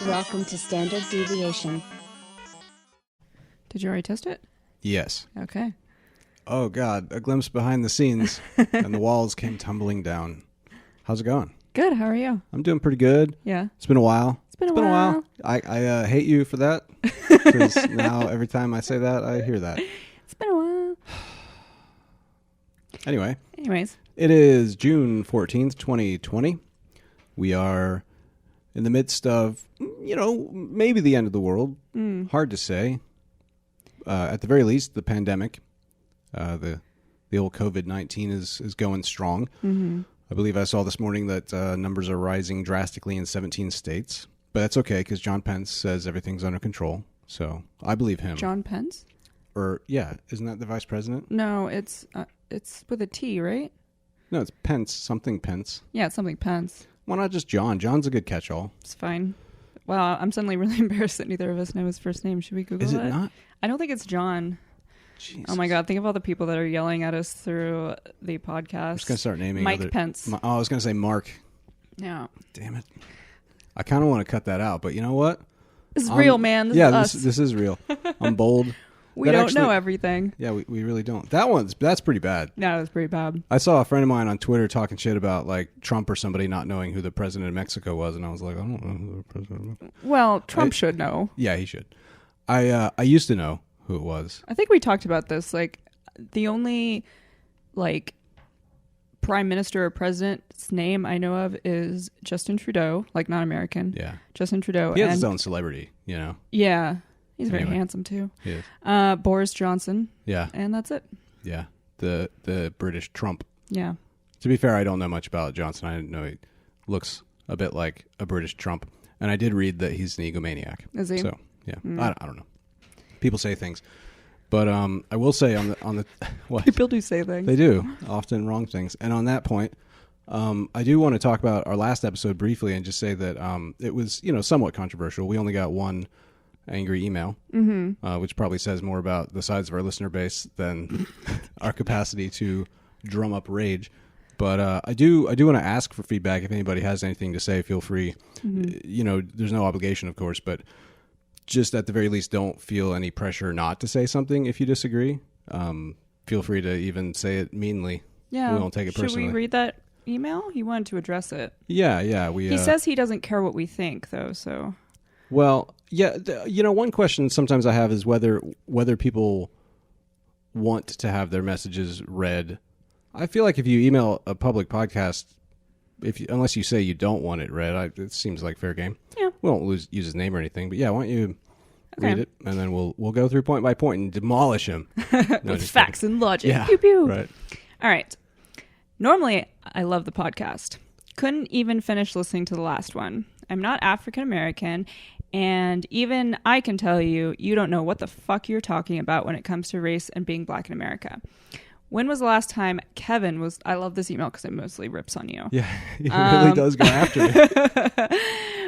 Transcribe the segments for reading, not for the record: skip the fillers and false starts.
Welcome to Standard Deviation. Did you already test it? Yes. Okay. Oh, God. A glimpse behind the scenes, and the walls came tumbling down. How's it going? Good. How are you? I'm doing pretty good. Yeah. It's been a while. It's been a while. I hate you for that, because now every time I say that, I hear that. It's been a while. Anyways. It is June 14th, 2020. We are in the midst of, maybe the end of the world. Hard to say. At the very least, the pandemic, the old COVID-19 is going strong. Mm-hmm. I believe I saw this morning that numbers are rising drastically in 17 states. But that's okay, because John Pence says everything's under control. So I believe him. John Pence? Isn't that the vice president? No, it's with a T, right? No, it's Pence, something Pence. Yeah, it's something Pence. Why not just John? John's a good catch-all. It's fine. Wow, I'm suddenly really embarrassed that neither of us know his first name. Should we Google it? Is it not? I don't think it's John. Jesus. Oh my God, think of all the people that are yelling at us through the podcast. I'm just going to start naming Mike Pence. I was going to say Mark. Yeah. Damn it. I kind of want to cut that out, but you know what? This is real, man. This is us. This is real. I'm bold. We don't know everything. Yeah, we really don't. That's pretty bad. No, it's pretty bad. I saw a friend of mine on Twitter talking shit about like Trump or somebody not knowing who the president of Mexico was, and I was like, I don't know who the president of Mexico. Well, Trump should know. Yeah, he should. I used to know who it was. I think we talked about this. Like, the only like prime minister or president's name I know of is Justin Trudeau, like not American. Yeah, Justin Trudeau. He has his own celebrity, you know. Yeah. He's very handsome, too. He is. Boris Johnson. Yeah. And that's it. Yeah. The British Trump. Yeah. To be fair, I don't know much about Johnson. I didn't know he looks a bit like a British Trump. And I did read that he's an egomaniac. Is he? So, yeah. I don't know. People say things. But I will say on the what? People do say things. They do. Often wrong things. And on that point, I do want to talk about our last episode briefly and just say that it was, somewhat controversial. We only got one angry email, which probably says more about the size of our listener base than our capacity to drum up rage. But I do want to ask for feedback. If anybody has anything to say, feel free. There's no obligation, of course, but just at the very least, don't feel any pressure not to say something if you disagree. Feel free to even say it meanly. Yeah. We won't take it personally. Should we read that email? He wanted to address it. Yeah. He says he doesn't care what we think, though, so... Well, yeah, one question sometimes I have is whether people want to have their messages read. I feel like if you email a public podcast, unless you say you don't want it read, it seems like fair game. Yeah. We won't use his name or anything, but yeah, why don't you read it, and then we'll go through point by point and demolish him. With facts and logic. Yeah, pew, pew. right. All right. Normally, I love the podcast. Couldn't even finish listening to the last one. I'm not African American, and even I can tell you don't know what the fuck you're talking about when it comes to race and being black in America. When was the last time Kevin was... I love this email because it mostly rips on you. Yeah, he really does go after me.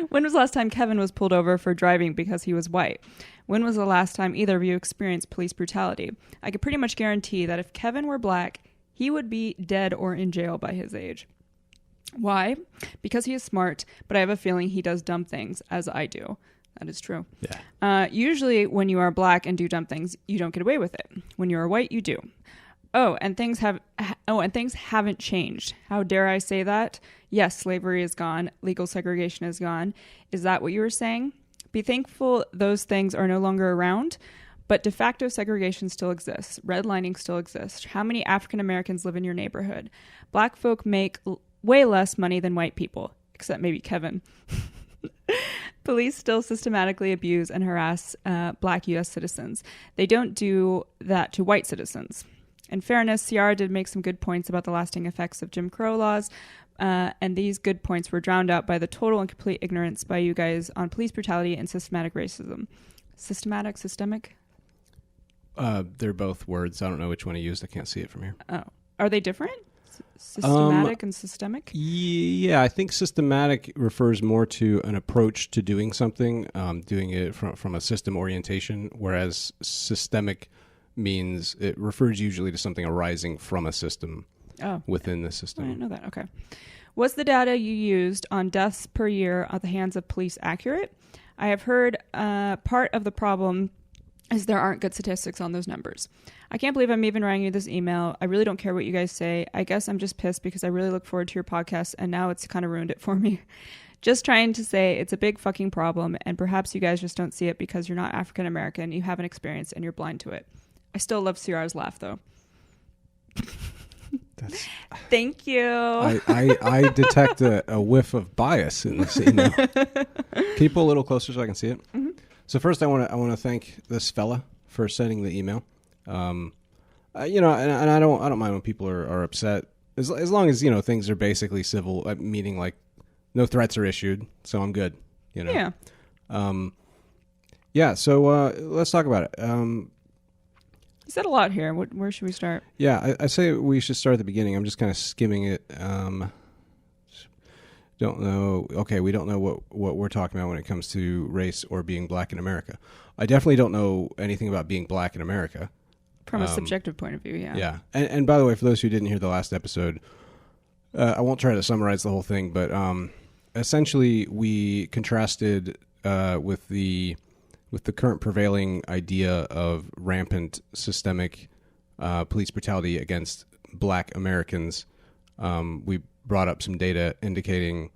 When was the last time Kevin was pulled over for driving because he was white? When was the last time either of you experienced police brutality? I could pretty much guarantee that if Kevin were black, he would be dead or in jail by his age. Why? Because he is smart, but I have a feeling he does dumb things, as I do. That is true. Yeah. Usually when you are black and do dumb things, you don't get away with it. When you are white, you do. And things haven't changed. How dare I say that? Yes, slavery is gone. Legal segregation is gone. Is that what you were saying? Be thankful those things are no longer around, but de facto segregation still exists. Redlining still exists. How many African Americans live in your neighborhood? Black folk make way less money than white people, except maybe Kevin. Police still systematically abuse and harass black U.S. citizens. They don't do that to white citizens. In fairness, Ciara did make some good points about the lasting effects of Jim Crow laws, and these good points were drowned out by the total and complete ignorance by you guys on police brutality and systematic racism. Systemic? They're both words. I don't know which one he used. I can't see it from here. Oh. Are they different? Systematic and systemic? Yeah, I think systematic refers more to an approach to doing something, doing it from a system orientation, whereas systemic means it refers usually to something arising from a system within the system. I didn't know that. Okay. Was the data you used on deaths per year at the hands of police accurate? I have heard part of the problem is there aren't good statistics on those numbers. I can't believe I'm even writing you this email. I really don't care what you guys say. I guess I'm just pissed because I really look forward to your podcast, and now it's kind of ruined it for me. Just trying to say it's a big fucking problem, and perhaps you guys just don't see it because you're not African American, you haven't experienced, and you're blind to it. I still love Ciara's laugh, though. Thank you. I detect a whiff of bias in this email. Can you pull a little closer so I can see it? Mm-hmm. So first, I want to thank this fella for sending the email. And I don't mind when people are upset as long as things are basically civil, meaning like no threats are issued. So I'm good. Yeah. So let's talk about it. You said a lot here. Where should we start? Yeah, I say we should start at the beginning. I'm just kind of skimming it. Don't know. Okay, we don't know what we're talking about when it comes to race or being black in America. I definitely don't know anything about being black in America. From a subjective point of view, yeah. Yeah. And by the way, for those who didn't hear the last episode, I won't try to summarize the whole thing, but essentially we contrasted with the current prevailing idea of rampant systemic police brutality against black Americans. We brought up some data indicating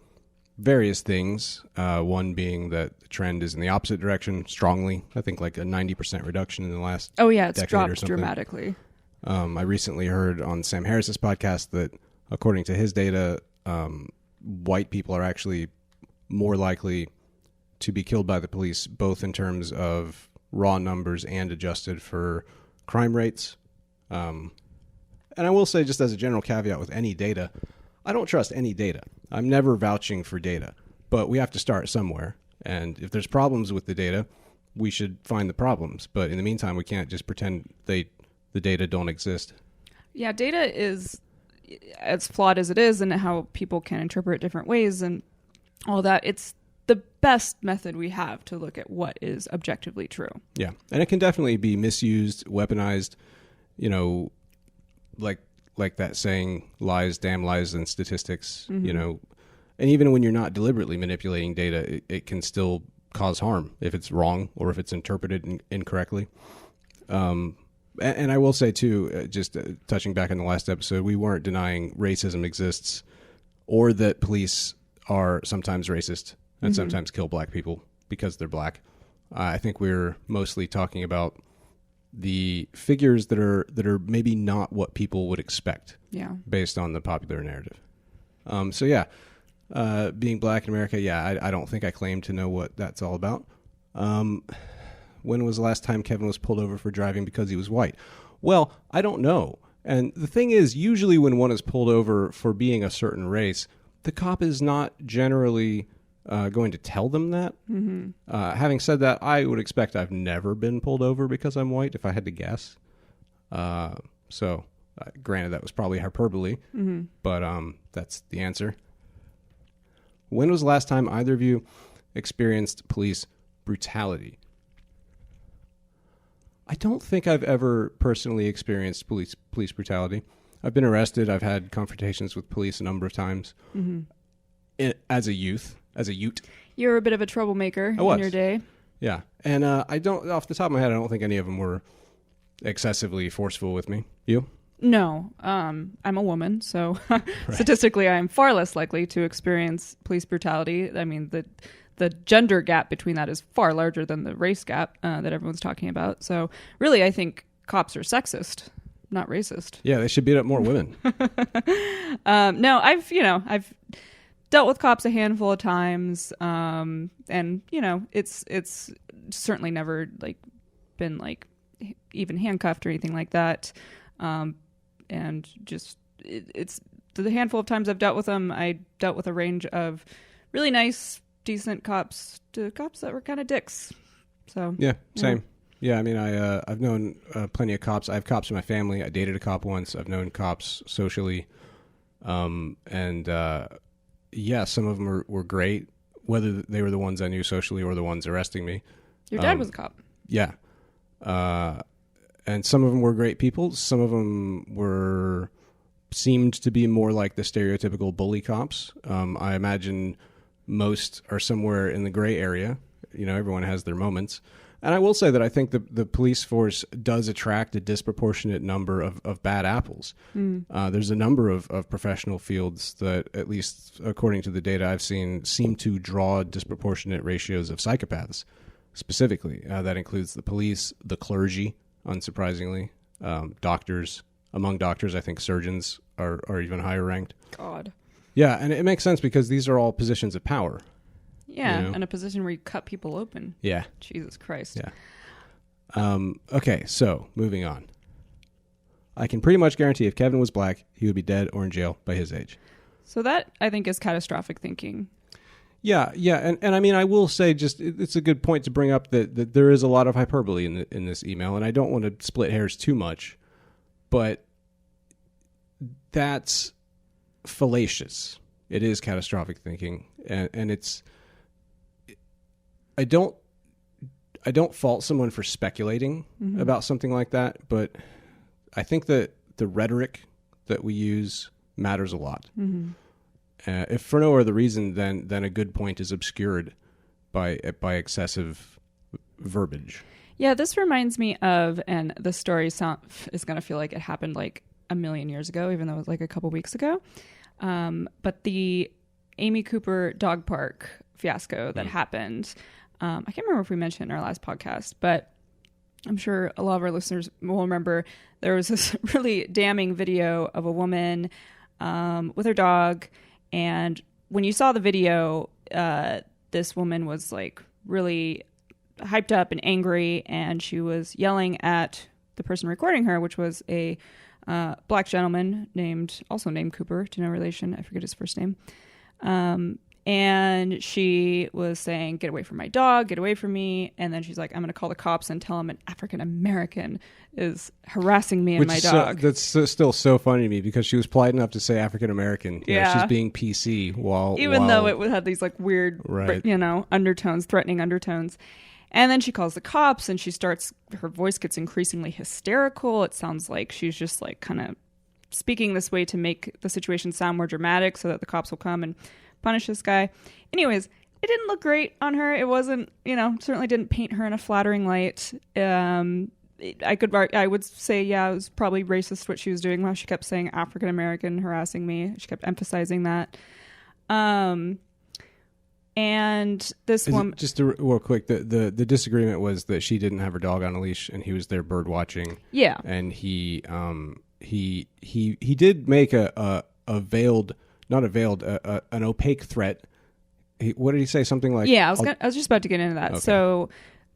various things, one being that the trend is in the opposite direction strongly. I think like a 90% reduction in the last it's decade dropped or something. Dramatically. I recently heard on Sam Harris's podcast that according to his data, white people are actually more likely to be killed by the police, both in terms of raw numbers and adjusted for crime rates. And I will say, just as a general caveat with any data, I don't trust any data. I'm never vouching for data, but we have to start somewhere. And if there's problems with the data, we should find the problems. But in the meantime, we can't just pretend the data don't exist. Yeah, data is as flawed as it is, and how people can interpret different ways and all that. It's the best method we have to look at what is objectively true. Yeah, and it can definitely be misused, weaponized, like that saying, lies, damn lies, and statistics, and even when you're not deliberately manipulating data, it can still cause harm if it's wrong or if it's interpreted incorrectly. And I will say, too, just touching back on the last episode, we weren't denying racism exists or that police are sometimes racist and sometimes kill black people because they're black. I think we're mostly talking about the figures that are maybe not what people would expect based on the popular narrative. Being black in America, I don't think I claim to know what that's all about. When was the last time Kevin was pulled over for driving because he was white? Well, I don't know. And the thing is, usually when one is pulled over for being a certain race, the cop is not generally going to tell them that. Having said that, I would expect I've never been pulled over because I'm white, if I had to guess. Granted, that was probably hyperbole, but that's the answer. When was the last time either of you experienced police brutality? I don't think I've ever personally experienced police brutality. I've been arrested. I've had confrontations with police a number of times. As a ute. You were a bit of a troublemaker in your day. Yeah. And I don't, off the top of my head, I don't think any of them were excessively forceful with me. You? No. I'm a woman, so statistically I'm far less likely to experience police brutality. I mean, the gender gap between that is far larger than the race gap that everyone's talking about. So really, I think cops are sexist, not racist. Yeah, they should beat up more women. No, I've dealt with cops a handful of times, and it's certainly never been even handcuffed or anything like that. And just it's the handful of times I've dealt with them, I dealt with a range of really nice, decent cops to cops that were kind of dicks. So yeah, same. Yeah, I mean, I've known plenty of cops. I have cops in my family. I dated a cop once. I've known cops socially, some of them were great. Whether they were the ones I knew socially or the ones arresting me. Your dad was a cop. Yeah, and some of them were great people. Some of them were seemed to be more like the stereotypical bully cops. I imagine most are somewhere in the gray area. You know, everyone has their moments. And I will say that I think the police force does attract a disproportionate number of bad apples. There's a number of professional fields that, at least according to the data I've seen, seem to draw disproportionate ratios of psychopaths. Specifically, that includes the police, the clergy, unsurprisingly, doctors. Among doctors, I think surgeons are even higher ranked. God. Yeah, and it makes sense because these are all positions of power. Yeah, you know? And a position where you cut people open. Yeah. Jesus Christ. Yeah. Okay, so moving on. I can pretty much guarantee if Kevin was black, he would be dead or in jail by his age. So that, I think, is catastrophic thinking. Yeah, and I mean, I will say, just it's a good point to bring up that there is a lot of hyperbole in this email, and I don't want to split hairs too much, but that's fallacious. It is catastrophic thinking, and it's. I don't fault someone for speculating about something like that, but I think that the rhetoric that we use matters a lot. If for no other reason than a good point is obscured by excessive verbiage. Yeah, this reminds me of, and the story is going to feel like it happened like a million years ago, even though it was like a couple weeks ago. But the Amy Cooper dog park fiasco that happened. I can't remember if we mentioned in our last podcast, but I'm sure a lot of our listeners will remember there was this really damning video of a woman with her dog. And when you saw the video, this woman was like really hyped up and angry, and she was yelling at the person recording her, which was a black gentleman also named Cooper, to no relation. I forget his first name. And she was saying, "Get away from my dog, get away from me." And then she's like, "I'm going to call the cops and tell them an African-American is harassing me and my dog." That's still so funny to me because she was polite enough to say African-American. Yeah. She's being PC while though it had these like weird, undertones, threatening undertones. And then she calls the cops and her voice gets increasingly hysterical. It sounds like she's just like kind of speaking this way to make the situation sound more dramatic so that the cops will come and punish this guy. Anyways, it didn't look great on her. It wasn't, certainly didn't paint her in a flattering light. I would say, it was probably racist what she was doing while she kept saying African American harassing me. She kept emphasizing that. And this woman, just real quick, the disagreement was that she didn't have her dog on a leash and he was there bird watching. Yeah, and he did make an opaque threat. What did he say? Something like, I was just about to get into that. Okay. So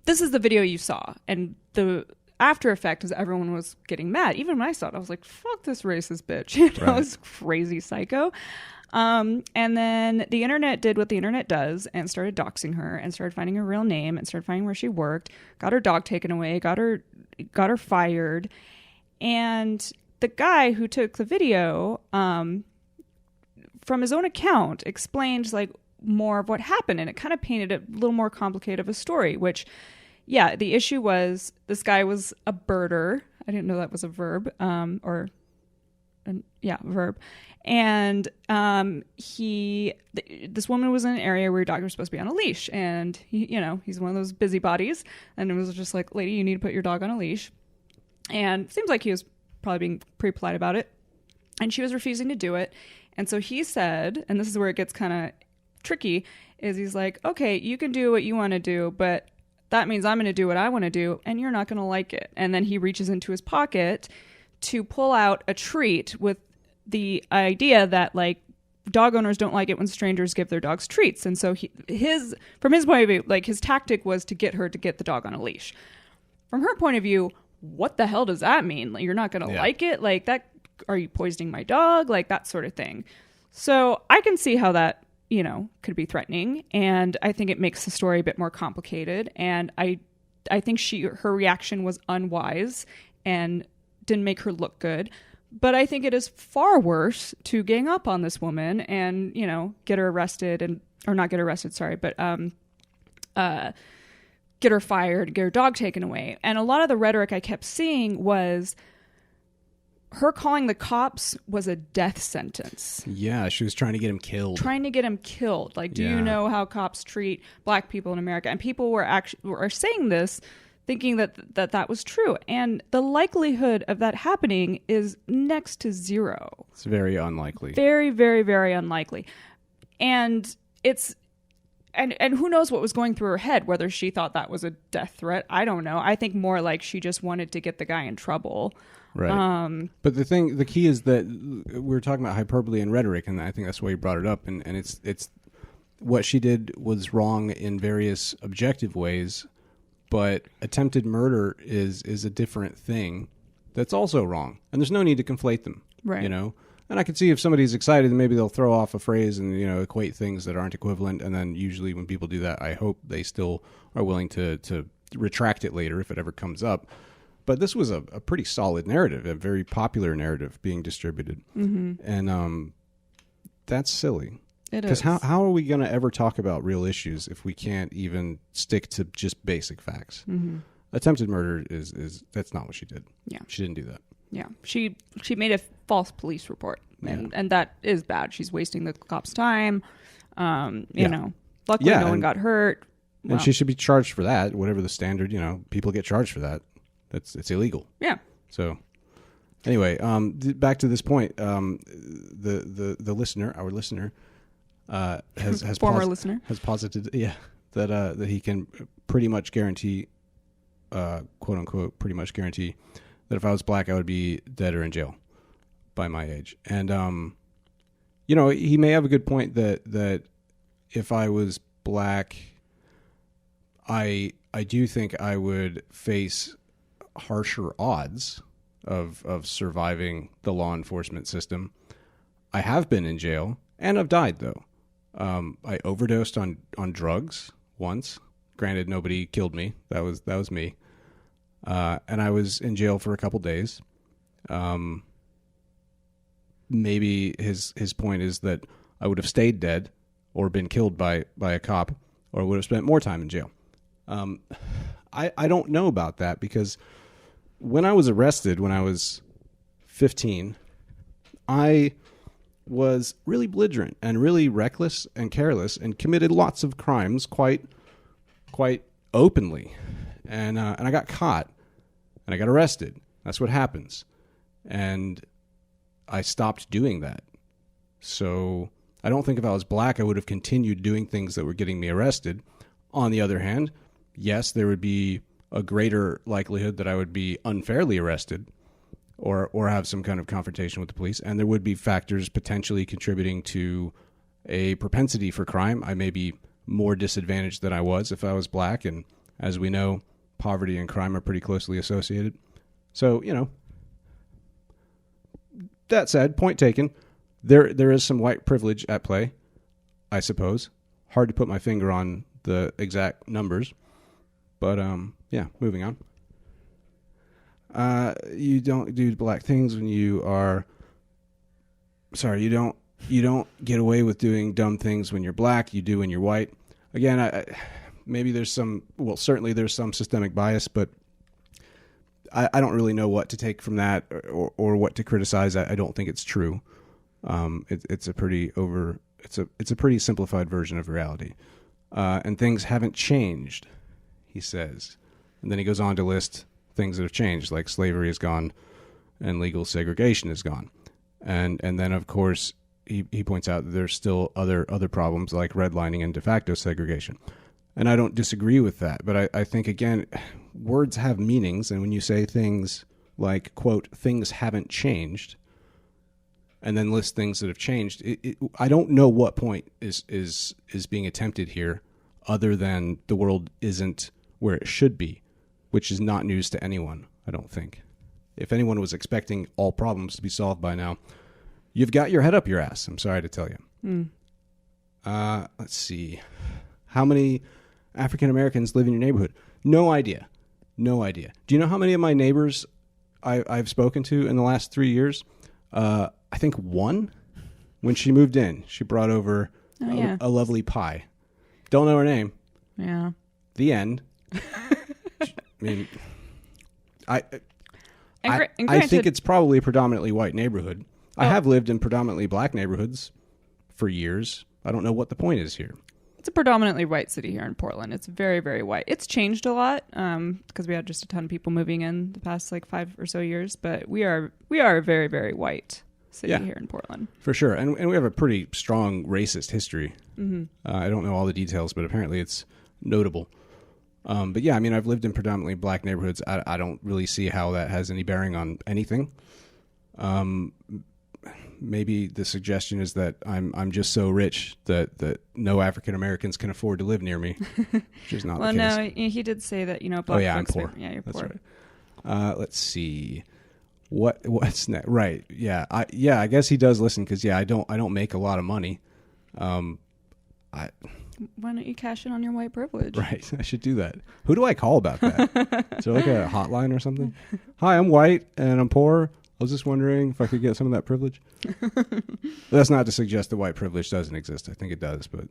this is the video you saw, and the after effect is everyone was getting mad. Even when I saw it, I was like, fuck this racist bitch. This crazy psycho. And then the internet did what the internet does and started doxing her and started finding her real name and started finding where she worked, got her dog taken away, got her fired. And the guy who took the video, from his own account, explained like more of what happened, and it kind of painted a little more complicated of a story, which, the issue was this guy was a birder. I didn't know that was a verb, verb. And this woman was in an area where your dog was supposed to be on a leash, and he's one of those busybodies, and it was just like, lady, you need to put your dog on a leash. And it seems like he was probably being pretty polite about it, and she was refusing to do it. And so he said, and this is where it gets kind of tricky, is he's like, okay, you can do what you want to do, but that means I'm going to do what I want to do, and you're not going to like it. And then he reaches into his pocket to pull out a treat with the idea that like dog owners don't like it when strangers give their dogs treats. And so from his point of view, like his tactic was to get her to get the dog on a leash. From her point of view, what the hell does that mean? Like, you're not going to like it? Like that, are you poisoning my dog? Like that sort of thing. So I can see how that, could be threatening. And I think it makes the story a bit more complicated. And I think her reaction was unwise and didn't make her look good. But I think it is far worse to gang up on this woman and, get her arrested or not get her arrested, sorry, but get her fired, get her dog taken away. And a lot of the rhetoric I kept seeing was her calling the cops was a death sentence. Yeah, she was trying to get him killed. Like, do you know how cops treat black people in America? And people were saying this, thinking that was true. And the likelihood of that happening is next to zero. It's very unlikely. Very, very, very unlikely. And it's... And who knows what was going through her head, whether she thought that was a death threat. I don't know. I think more like she just wanted to get the guy in trouble. Right. But the key is that we're talking about hyperbole and rhetoric, and I think that's why you brought it up. And it's what she did was wrong in various objective ways, but attempted murder is a different thing that's also wrong. And there's no need to conflate them. Right. You know? And I can see if somebody's excited, then maybe they'll throw off a phrase and, equate things that aren't equivalent. And then usually when people do that, I hope they still are willing to retract it later if it ever comes up. But this was a pretty solid narrative, a very popular narrative being distributed. Mm-hmm. And that's silly. It is. Because how are we going to ever talk about real issues if we can't even stick to just basic facts? Mm-hmm. Attempted murder is that's not what she did. Yeah. She didn't do that. Yeah, she made a false police report, and that is bad. She's wasting the cops' time. You know, luckily no one got hurt. Well, and she should be charged for that. Whatever the standard, people get charged for that. It's illegal. Yeah. So anyway, back to this point. The listener, our listener, has former listener has posited, that he can pretty much guarantee, quote unquote, pretty much guarantee that if I was black, I would be dead or in jail by my age. And, he may have a good point that if I was black, I do think I would face harsher odds of surviving the law enforcement system. I have been in jail, and I've died, though. I overdosed on drugs once. Granted, nobody killed me. That was me. And I was in jail for a couple days. Maybe his point is that I would have stayed dead or been killed by a cop, or would have spent more time in jail. I don't know about that, because when I was arrested when I was 15, I was really belligerent and really reckless and careless and committed lots of crimes quite openly. And I got caught, and I got arrested. That's what happens. And I stopped doing that. So I don't think if I was black, I would have continued doing things that were getting me arrested. On the other hand, yes, there would be a greater likelihood that I would be unfairly arrested or have some kind of confrontation with the police. And there would be factors potentially contributing to a propensity for crime. I may be more disadvantaged than I was if I was black. And as we know, poverty and crime are pretty closely associated. So, that said, point taken, there is some white privilege at play, I suppose. Hard to put my finger on the exact numbers. But, moving on. You don't do black things when you are... Sorry, you don't get away with doing dumb things when you're black. You do when you're white. Again, maybe there's certainly there's some systemic bias, but I don't really know what to take from that or what to criticize. I don't think it's true. It's a pretty simplified version of reality. And things haven't changed, he says. And then he goes on to list things that have changed, like slavery is gone and legal segregation is gone. And then, of course, he points out that there's still other problems like redlining and de facto segregation. And I don't disagree with that. But I think, again, words have meanings. And when you say things like, quote, things haven't changed, and then list things that have changed, I don't know what point is being attempted here other than the world isn't where it should be, which is not news to anyone, I don't think. If anyone was expecting all problems to be solved by now, you've got your head up your ass, I'm sorry to tell you. Let's see. How many African Americans live in your neighborhood? No idea. Do you know how many of my neighbors I've spoken to in the last 3 years? I think one. When she moved in, she brought over a lovely pie. Don't know her name. Yeah. The end. I mean, And I granted, think it's probably a predominantly white neighborhood. I have lived in predominantly black neighborhoods for years. I don't know what the point is here. it's a predominantly white city here in Portland. It's very, very white. It's changed a lot because we had just a ton of people moving in the past like 5 or so years. But we are a very, very white city here in Portland. For sure. And we have a pretty strong racist history. Mm-hmm. I don't know all the details, but apparently it's notable. But yeah, I mean, I've lived in predominantly black neighborhoods. I don't really see how that has any bearing on anything. Maybe the suggestion is that I'm just so rich that no African Americans can afford to live near me, which is not the case. Well, no, he did say that, black I'm folks poor. You're That's poor. Right. Let's see. What's next? Right. Yeah. I guess he does listen because I don't make a lot of money. Why don't you cash in on your white privilege? Right. I should do that. Who do I call about that? Is there like a hotline or something? Hi, I'm white and I'm poor. I was just wondering if I could get some of that privilege. That's not to suggest that white privilege doesn't exist. I think it does, but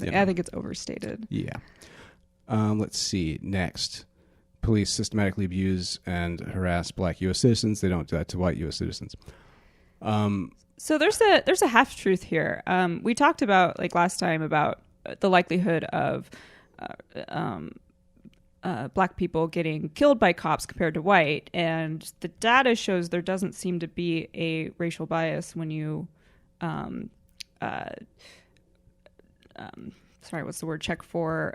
I think it's overstated. Yeah. Let's see. Next. Police systematically abuse and harass black U.S. citizens. They don't do that to white U.S. citizens. So there's a half truth here. We talked about last time about the likelihood of black people getting killed by cops compared to white, and the data shows there doesn't seem to be a racial bias when you check for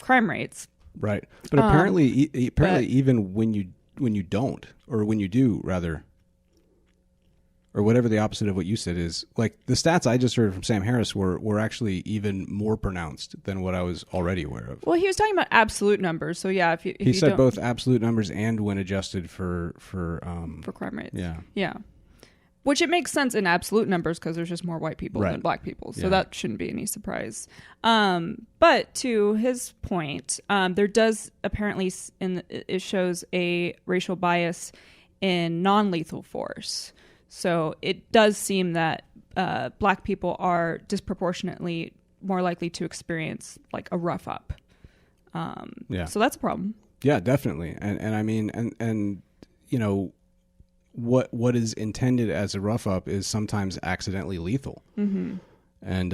crime rates. Right, but apparently even when you don't, or when you do rather, or whatever the opposite of what you said is, like the stats I just heard from Sam Harris were actually even more pronounced than what I was already aware of. Well, he was talking about absolute numbers, so yeah, if he said both absolute numbers and when adjusted for crime rates. Yeah. Which it makes sense in absolute numbers because there's just more white people than black people, so that shouldn't be any surprise. But to his point, there does apparently it shows a racial bias in non-lethal force. So it does seem that black people are disproportionately more likely to experience like a rough up. So that's a problem. Yeah, definitely. And I mean, and what is intended as a rough up is sometimes accidentally lethal. Mm-hmm. And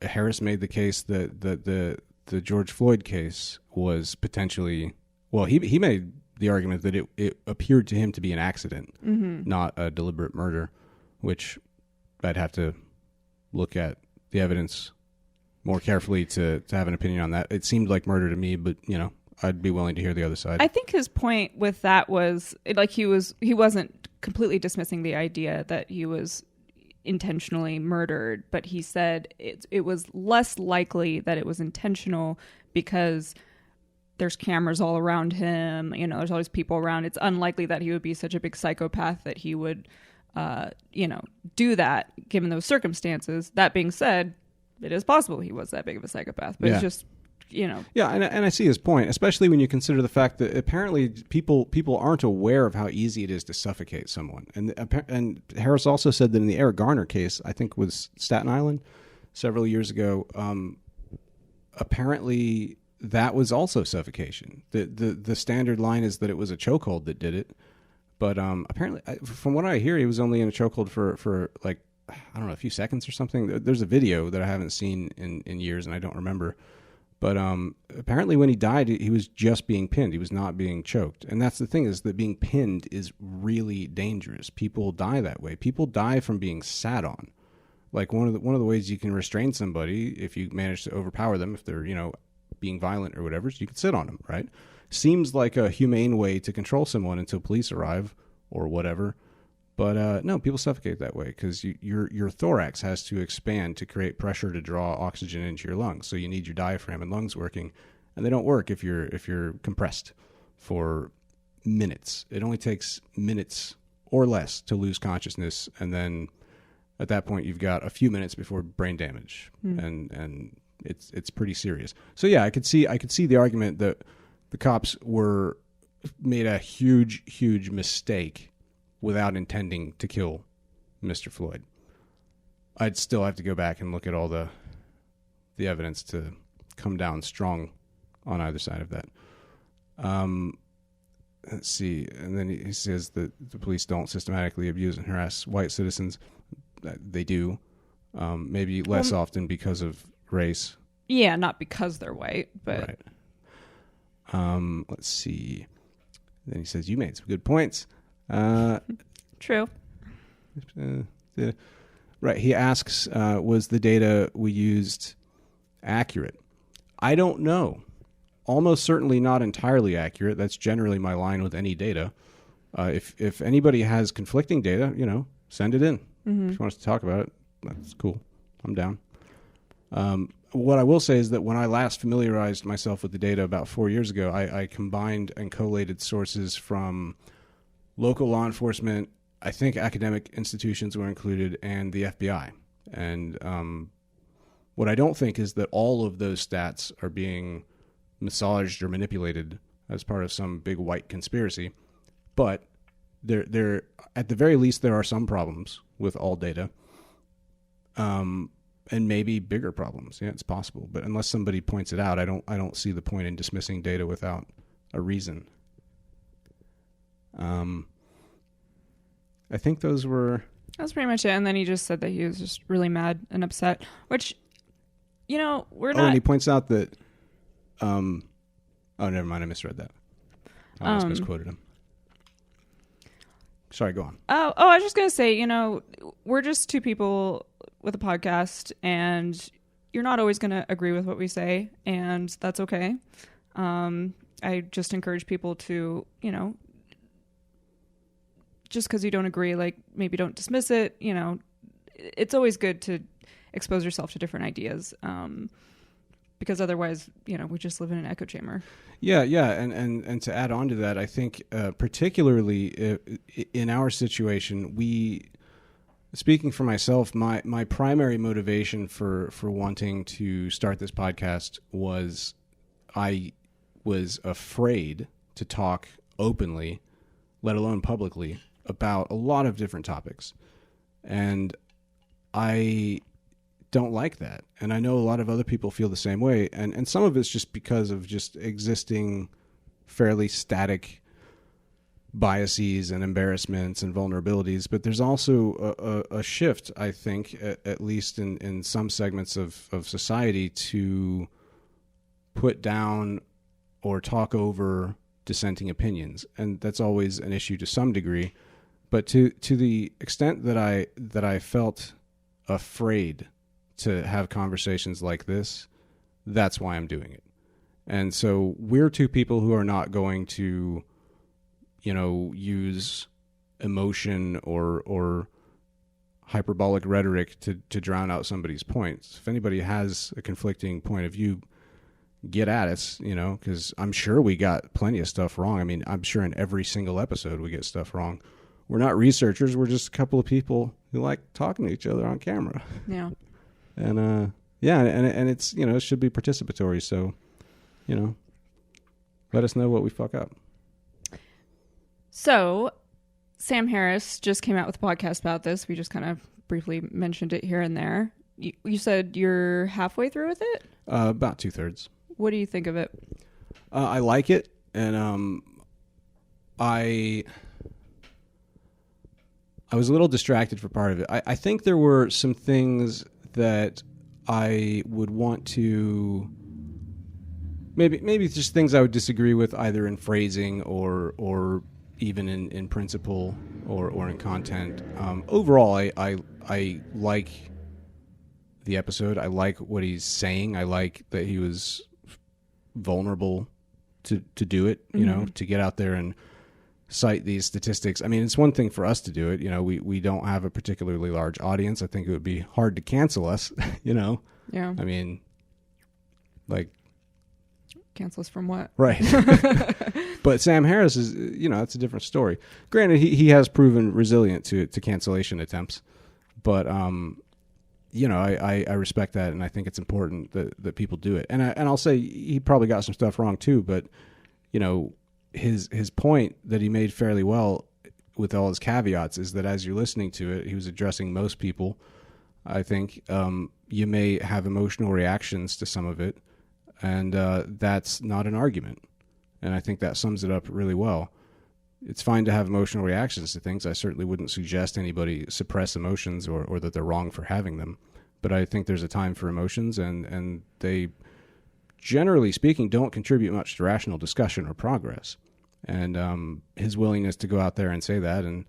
Harris made the case that the George Floyd case was potentially, well, he made the argument that it appeared to him to be an accident, not a deliberate murder, which I'd have to look at the evidence more carefully to have an opinion on that. It seemed like murder to me, but I'd be willing to hear the other side. I think his point with that was like he wasn't completely dismissing the idea that he was intentionally murdered, but he said it was less likely that it was intentional because there's cameras all around him. There's all these people around. It's unlikely that he would be such a big psychopath that he would, do that given those circumstances. That being said, it is possible he was that big of a psychopath, but it's just, Yeah, and I see his point, especially when you consider the fact that apparently people aren't aware of how easy it is to suffocate someone. And Harris also said that in the Eric Garner case, I think was Staten Island several years ago, apparently that was also suffocation. The standard line is that it was a chokehold that did it. But apparently, from what I hear, he was only in a chokehold for like, I don't know, a few seconds or something. There's a video that I haven't seen in years and I don't remember. But apparently when he died, he was just being pinned. He was not being choked. And that's the thing, is that being pinned is really dangerous. People die that way. People die from being sat on. Like one of the ways you can restrain somebody, if you manage to overpower them, if they're, being violent or whatever, so you can sit on them, right? Seems like a humane way to control someone until police arrive or whatever. But no, people suffocate that way because your thorax has to expand to create pressure to draw oxygen into your lungs. So you need your diaphragm and lungs working, and they don't work if you're compressed for minutes. It only takes minutes or less to lose consciousness, and then at that point you've got a few minutes before brain damage, and it's pretty serious. So yeah, I could see the argument that the cops made a huge mistake without intending to kill Mr. Floyd. I'd still have to go back and look at all the evidence to come down strong on either side of that. let's see. And then he says that the police don't systematically abuse and harass white citizens. They do. Maybe less often because of race. Yeah, not because they're white, but... Right. Let's see. Then he says, you made some good points. True. Right. He asks, was the data we used accurate? I don't know. Almost certainly not entirely accurate. That's generally my line with any data. If anybody has conflicting data, send it in. Mm-hmm. If you want us to talk about it, that's cool. I'm down. What I will say is that when I last familiarized myself with the data about 4 years ago, I combined and collated sources from local law enforcement, I think academic institutions were included, and the FBI. And what I don't think is that all of those stats are being massaged or manipulated as part of some big white conspiracy. But there at the very least, there are some problems with all data. And maybe bigger problems. Yeah, it's possible. But unless somebody points it out, I don't see the point in dismissing data without a reason. I think those were... That's pretty much it. And then he just said that he was just really mad and upset, which, we're not... Oh, and he points out that... oh, never mind. I misread that. I almost misquoted him. Sorry, go on. Oh, I was just going to say, we're just two people with a podcast, and you're not always going to agree with what we say, and that's okay. I just encourage people to, just because you don't agree, like, maybe don't dismiss it. It's always good to expose yourself to different ideas, because otherwise, we just live in an echo chamber. Yeah. And to add on to that, I think particularly in our situation, speaking for myself, my primary motivation for wanting to start this podcast was I was afraid to talk openly, let alone publicly, about a lot of different topics. And I don't like that. And I know a lot of other people feel the same way. And some of it's just because of just existing fairly static biases and embarrassments and vulnerabilities. But there's also a shift, I think, at least in some segments of society, to put down or talk over dissenting opinions. And that's always an issue to some degree. But to the extent that I felt afraid to have conversations like this, that's why I'm doing it. And so we're two people who are not going to, use emotion or hyperbolic rhetoric to drown out somebody's points. If anybody has a conflicting point of view, get at us, because I'm sure we got plenty of stuff wrong. I mean, I'm sure in every single episode we get stuff wrong. We're not researchers. We're just a couple of people who like talking to each other on camera. Yeah. And, and it's, it should be participatory. So, let us know what we fuck up. So Sam Harris just came out with a podcast about this. We just kind of briefly mentioned it here and there. You said you're halfway through with it? About 2/3. What do you think of it? I like it. And, I was a little distracted for part of it. I think there were some things that I would want to maybe just things I would disagree with, either in phrasing or even in principle or in content. Overall, I like the episode. I like what he's saying. I like that he was vulnerable to do it, to get out there and cite these statistics. I mean, it's one thing for us to do it. We don't have a particularly large audience. I think it would be hard to cancel us, Yeah. I mean, like... Cancel us from what? Right. But Sam Harris is, it's a different story. Granted, he has proven resilient to cancellation attempts. But, I respect that, and I think it's important that people do it. And I'll say he probably got some stuff wrong too, but, his point that he made fairly well with all his caveats is that as you're listening to it, he was addressing most people. I think you may have emotional reactions to some of it, and that's not an argument. And I think that sums it up really well. it's fine to have emotional reactions to things. I certainly wouldn't suggest anybody suppress emotions or that they're wrong for having them. But I think there's a time for emotions, and they, generally speaking, don't contribute much to rational discussion or progress. And his willingness to go out there and say that and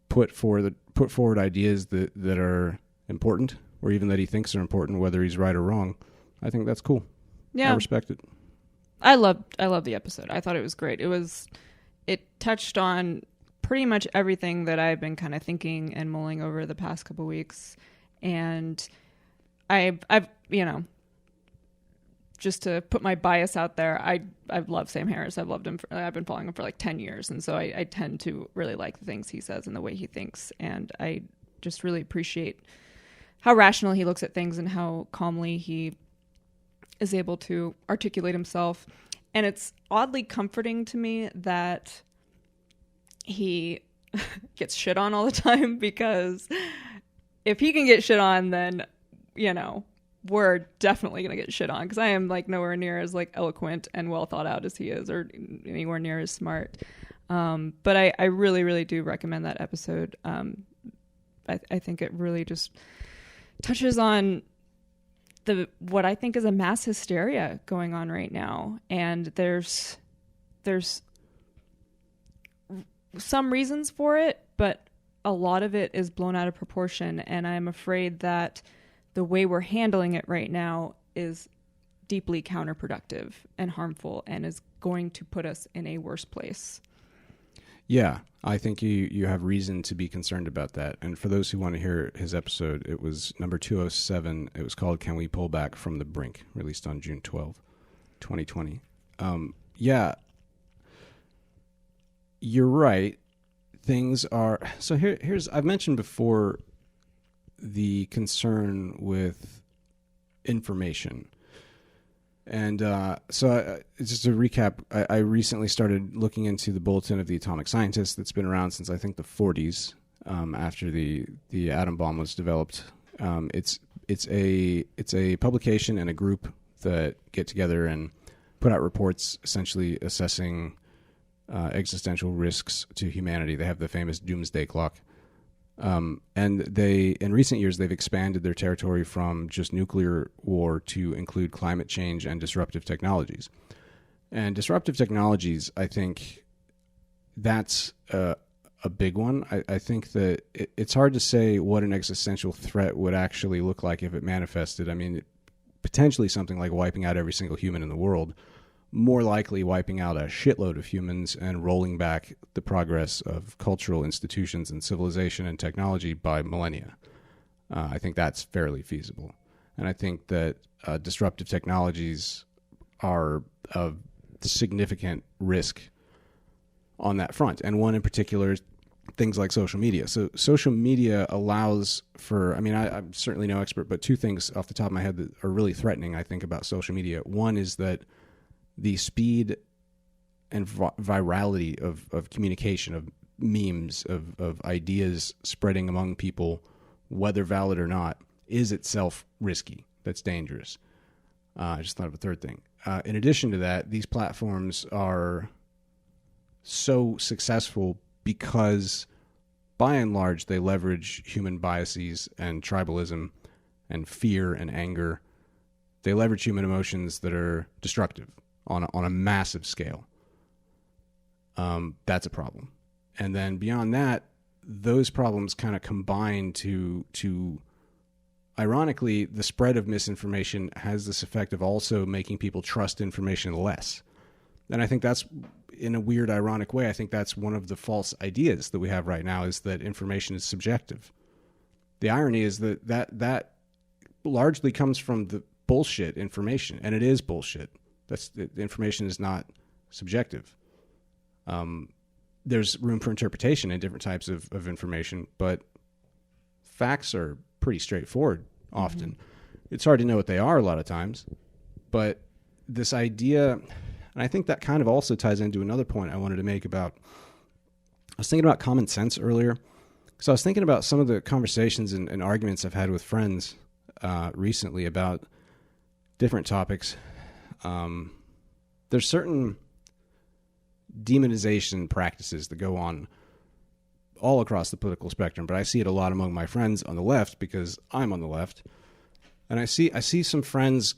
put forward ideas that are important, or even that he thinks are important, whether he's right or wrong, I think that's cool. Yeah, I respect it. I loved the episode. I thought it was great. It touched on pretty much everything that I've been kind of thinking and mulling over the past couple weeks. And I've just to put my bias out there, I've loved Sam Harris. I've loved him. I've been following him for like 10 years. And so I tend to really like the things he says and the way he thinks. And I just really appreciate how rational he looks at things and how calmly he is able to articulate himself. And it's oddly comforting to me that he gets shit on all the time, because if he can get shit on, then, we're definitely going to get shit on, because I am like nowhere near as like eloquent and well thought out as he is, or anywhere near as smart. But I really, really do recommend that episode. I think it really just touches on what I think is a mass hysteria going on right now. And there's some reasons for it, but a lot of it is blown out of proportion. And I'm afraid that the way we're handling it right now is deeply counterproductive and harmful, and is going to put us in a worse place. Yeah, I think you have reason to be concerned about that. And for those who want to hear his episode, it was number 207. It was called Can We Pull Back from the Brink, released on June 12, 2020. Yeah, you're right. Things are... So here's... I've mentioned before the concern with information. And so just to recap, I recently started looking into the Bulletin of the Atomic Scientist that's been around since I think the 40s, after the atom bomb was developed. It's a publication and a group that get together and put out reports essentially assessing existential risks to humanity. They have the famous doomsday clock. And they, in recent years, they've expanded their territory from just nuclear war to include climate change and disruptive technologies. And disruptive technologies, I think that's a big one. I think that it's hard to say what an existential threat would actually look like if it manifested. I mean, potentially something like wiping out every single human in the world, more likely wiping out a shitload of humans and rolling back the progress of cultural institutions and civilization and technology by millennia. I think that's fairly feasible. And I think that disruptive technologies are a significant risk on that front. And one in particular is things like social media. So social media allows for, I mean, I'm certainly no expert, but two things off the top of my head that are really threatening, I think, about social media. One is that the speed and virality of communication, of memes, of ideas spreading among people, whether valid or not, is itself risky. That's dangerous. I just thought of a third thing. In addition to that, these platforms are so successful because, by and large, they leverage human biases and tribalism and fear and anger. They leverage human emotions that are destructive on a massive scale. That's a problem. And then beyond that, those problems kind of combine to ironically, the spread of misinformation has this effect of also making people trust information less. And I think that's, in a weird, ironic way, I think that's one of the false ideas that we have right now, is that information is subjective. The irony is that largely comes from the bullshit information, and it is bullshit. The information is not subjective. There's room for interpretation in different types of information, but facts are pretty straightforward often. Mm-hmm. It's hard to know what they are a lot of times, but this idea, and I think that kind of also ties into another point I wanted to make about, I was thinking about common sense earlier. So I was thinking about some of the conversations and arguments I've had with friends recently about different topics. There's certain demonization practices that go on all across the political spectrum, but I see it a lot among my friends on the left because I'm on the left. And I see some friends,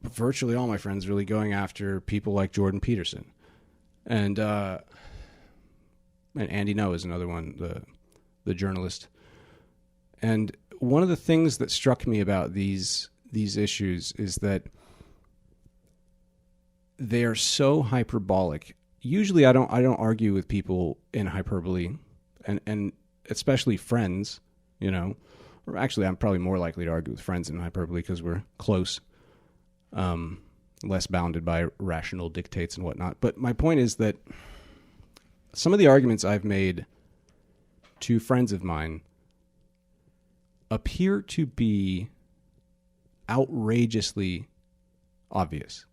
virtually all my friends, really going after people like Jordan Peterson. And Andy Ngo is another one, the journalist. And one of the things that struck me about these issues is that they are so hyperbolic. Usually I don't argue with people in hyperbole, and especially friends, or actually I'm probably more likely to argue with friends in hyperbole because we're close, less bounded by rational dictates and whatnot. But my point is that some of the arguments I've made to friends of mine appear to be outrageously obvious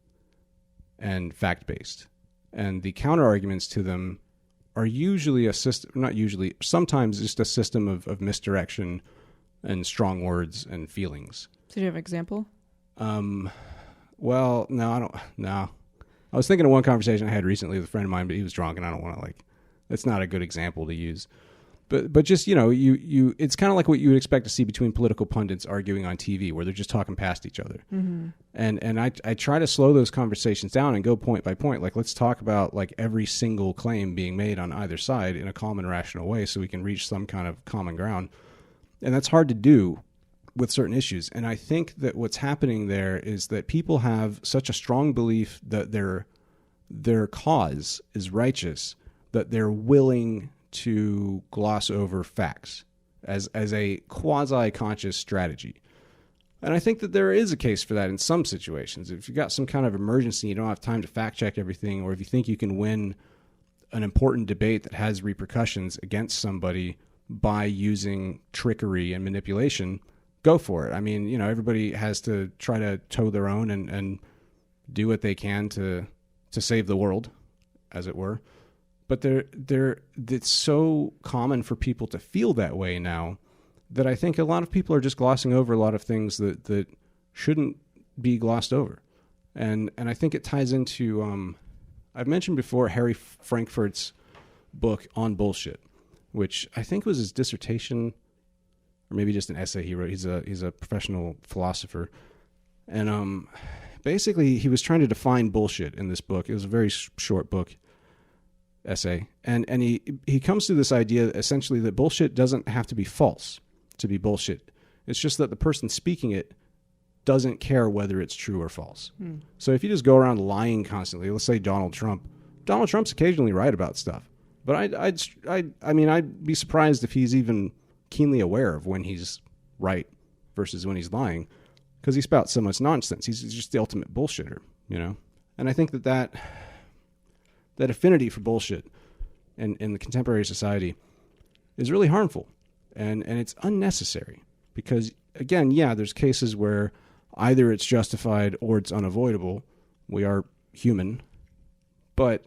and fact-based. And the counter-arguments to them are usually sometimes just a system of misdirection and strong words and feelings. So do you have an example? Well, no, I don't. No. I was thinking of one conversation I had recently with a friend of mine, but he was drunk, and I don't want to, that's not a good example to use. But just, you it's kind of like what you would expect to see between political pundits arguing on TV, where they're just talking past each other. Mm-hmm. And I try to slow those conversations down and go point by point. Let's talk about every single claim being made on either side in a calm and rational way so we can reach some kind of common ground. And that's hard to do with certain issues. And I think that what's happening there is that people have such a strong belief that their cause is righteous that they're willing to gloss over facts as a quasi-conscious strategy. And I think that there is a case for that in some situations. If you've got some kind of emergency, you don't have time to fact-check everything, or if you think you can win an important debate that has repercussions against somebody by using trickery and manipulation, go for it. I mean, everybody has to try to toe their own and do what they can to save the world, as it were. But it's so common for people to feel that way now that I think a lot of people are just glossing over a lot of things that shouldn't be glossed over. And I think it ties into, I've mentioned before, Harry Frankfurt's book On Bullshit, which I think was his dissertation or maybe just an essay he wrote. He's a professional philosopher. And basically he was trying to define bullshit in this book. It was a very short book. Essay, and he comes to this idea essentially that bullshit doesn't have to be false to be bullshit. It's just that the person speaking it doesn't care whether it's true or false. So if you just go around lying constantly, let's say Donald Trump's occasionally right about stuff, but I'd be surprised if he's even keenly aware of when he's right versus when he's lying, because he spouts so much nonsense. He's just the ultimate bullshitter, And I think that affinity for bullshit in the contemporary society is really harmful, and it's unnecessary because, again, there's cases where either it's justified or it's unavoidable. We are human, but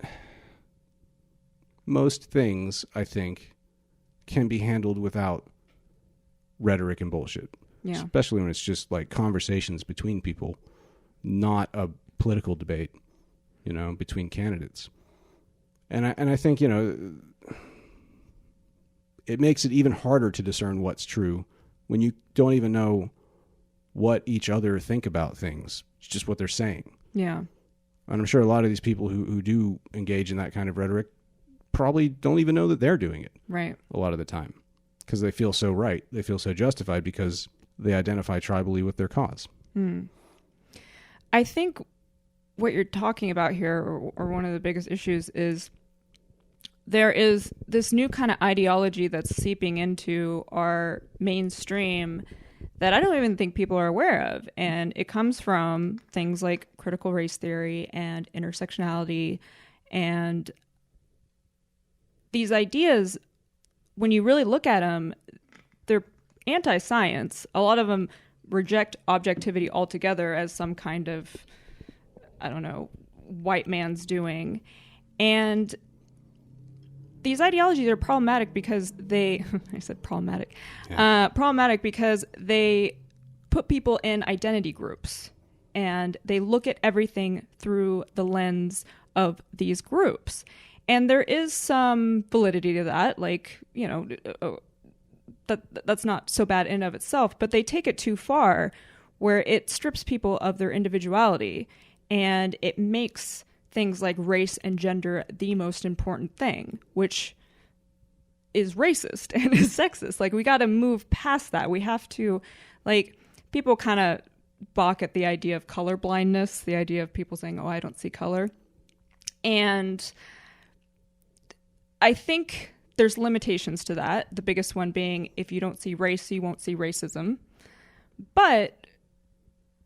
most things, I think, can be handled without rhetoric and bullshit, especially when it's just conversations between people, not a political debate, between candidates. And I think, it makes it even harder to discern what's true when you don't even know what each other think about things. It's just what they're saying. Yeah. And I'm sure a lot of these people who do engage in that kind of rhetoric probably don't even know that they're doing it. Right. A lot of the time. Because they feel so right. They feel so justified because they identify tribally with their cause. I think what you're talking about here, or one of the biggest issues, is there is this new kind of ideology that's seeping into our mainstream that I don't even think people are aware of. And it comes from things like critical race theory and intersectionality. And these ideas, when you really look at them, they're anti-science. A lot of them reject objectivity altogether as some kind of, white man's doing. And these ideologies are problematic because I said problematic. Problematic because they put people in identity groups and they look at everything through the lens of these groups. And there is some validity to that. Like, that's not so bad in and of itself, but they take it too far where it strips people of their individuality and it makes things like race and gender the most important thing, which is racist and is sexist. Like, we got to move past that. We have to, like, people kind of balk at the idea of color blindness, the idea of people saying, oh, I don't see color. And I think there's limitations to that. The biggest one being, if you don't see race, you won't see racism. But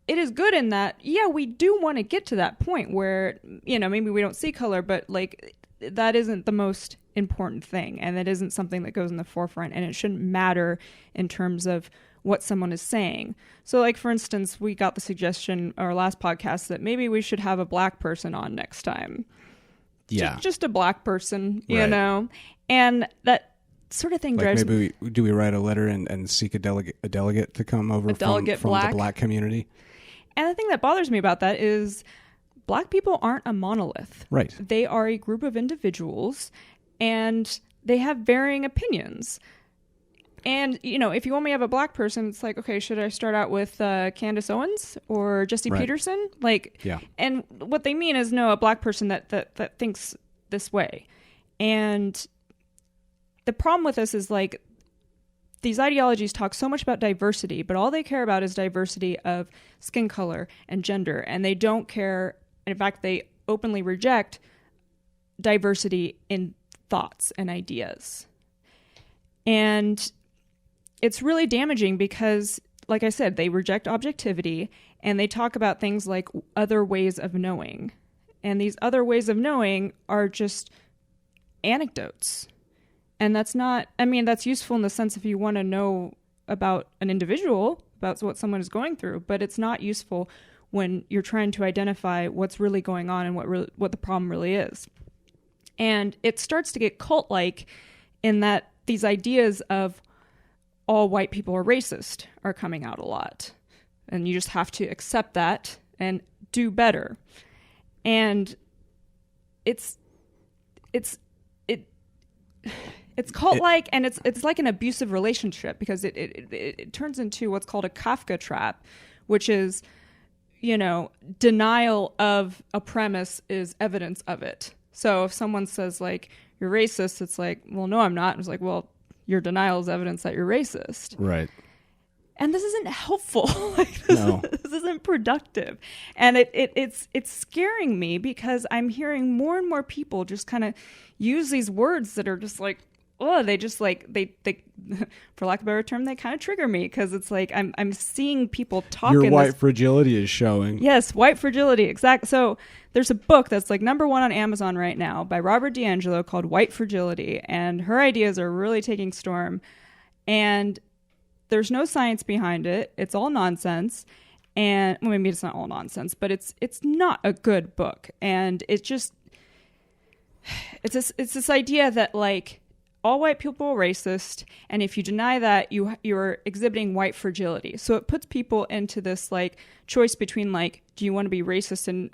it is good in that, yeah, we do want to get to that point where, maybe we don't see color, but like that isn't the most important thing. And that isn't something that goes in the forefront, and it shouldn't matter in terms of what someone is saying. So like, for instance, we got the suggestion our last podcast that maybe we should have a black person on next time. Yeah. Just a black person, right. And that sort of thing drives maybe do we write a letter and seek a delegate to come over from the black community? And the thing that bothers me about that is black people aren't a monolith. Right. They are a group of individuals, and they have varying opinions. And, if you want me to have a black person, it's like, okay, should I start out with Candace Owens or Jesse Peterson? Like, yeah. And what they mean is, no, a black person that thinks this way. And the problem with this is, like, these ideologies talk so much about diversity, but all they care about is diversity of skin color and gender. And they don't care. In fact, they openly reject diversity in thoughts and ideas. And it's really damaging because, like I said, they reject objectivity, and they talk about things like other ways of knowing. And these other ways of knowing are just anecdotes. And that's not, that's useful in the sense if you want to know about an individual, about what someone is going through, but it's not useful when you're trying to identify what's really going on and what the problem really is. And it starts to get cult-like in that these ideas of all white people are racist are coming out a lot. And you just have to accept that and do better. And it's cult-like, and it's like an abusive relationship, because it turns into what's called a Kafka Trap, which is, denial of a premise is evidence of it. So if someone says, like, you're racist, it's like, well, no, I'm not. It's like, well, your denial is evidence that you're racist. Right. And this isn't helpful. No. This isn't productive. And it's scaring me, because I'm hearing more and more people just kind of use these words that are just like, oh, they just like, they for lack of a better term, they kind of trigger me, because it's like I'm seeing people talking. Your white fragility is showing. Yes, white fragility, exactly. So there's a book that's like #1 on Amazon right now by Robert DiAngelo called White Fragility, and her ideas are really taking storm. And there's no science behind it. It's all nonsense. And well, maybe it's not all nonsense, but it's not a good book. And it's this idea that, like, all white people are racist, and if you deny that, you're exhibiting white fragility. So it puts people into this, like, choice between, like, do you want to be racist and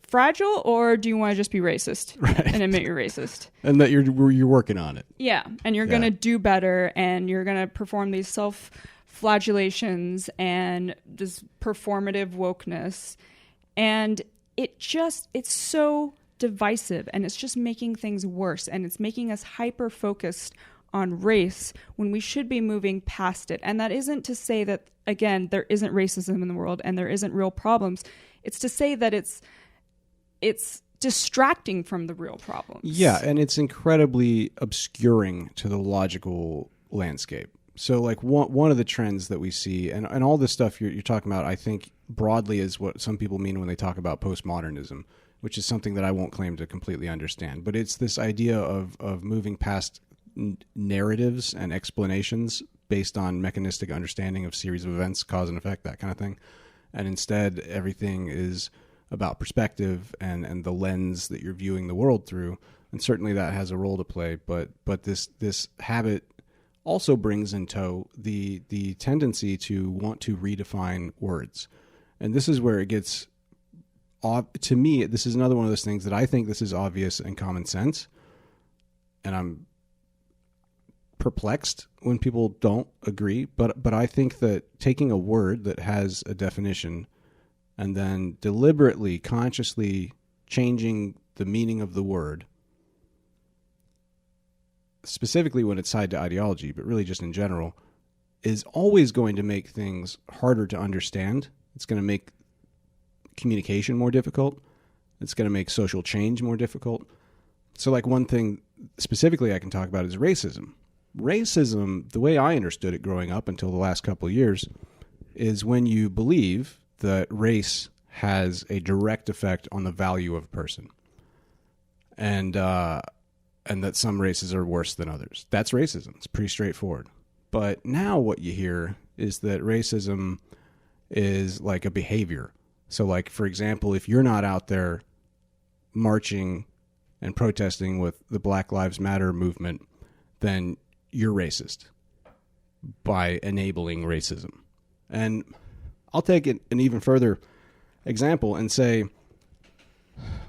fragile, or do you want to just be racist and admit you're racist? And that you're working on it. Yeah, and you're going to do better, and you're going to perform these self-flagellations and this performative wokeness. And it's so divisive, and it's just making things worse, and it's making us hyper focused on race when we should be moving past it. And that isn't to say that, again, there isn't racism in the world and there isn't real problems. It's to say that it's distracting from the real problems. Yeah, and it's incredibly obscuring to the logical landscape. So, like, one of the trends that we see, and all this stuff you're talking about, I think broadly is what some people mean when they talk about postmodernism, which is something that I won't claim to completely understand. But it's this idea of moving past narratives and explanations based on mechanistic understanding of series of events, cause and effect, that kind of thing. And instead, everything is about perspective and the lens that you're viewing the world through. And certainly that has a role to play. But this habit also brings in tow the tendency to want to redefine words. And this is where it gets... To me, this is another one of those things that I think this is obvious and common sense, I'm perplexed when people don't agree. But I think that taking a word that has a definition and then deliberately, consciously changing the meaning of the word, specifically when it's tied to ideology, but really just in general, is always going to make things harder to understand. It's going to make communication more difficult. It's going to make social change more difficult. So like one thing specifically I can talk about is racism. Racism, the way I understood it growing up until the last couple of years, is when you believe that race has a direct effect on the value of a person. And that some races are worse than others. That's racism. It's pretty straightforward. But now what you hear is that racism is like a behavior. So like, for example, if you're not out there marching and protesting with the Black Lives Matter movement, then you're racist by enabling racism. And I'll take it an even further example and say,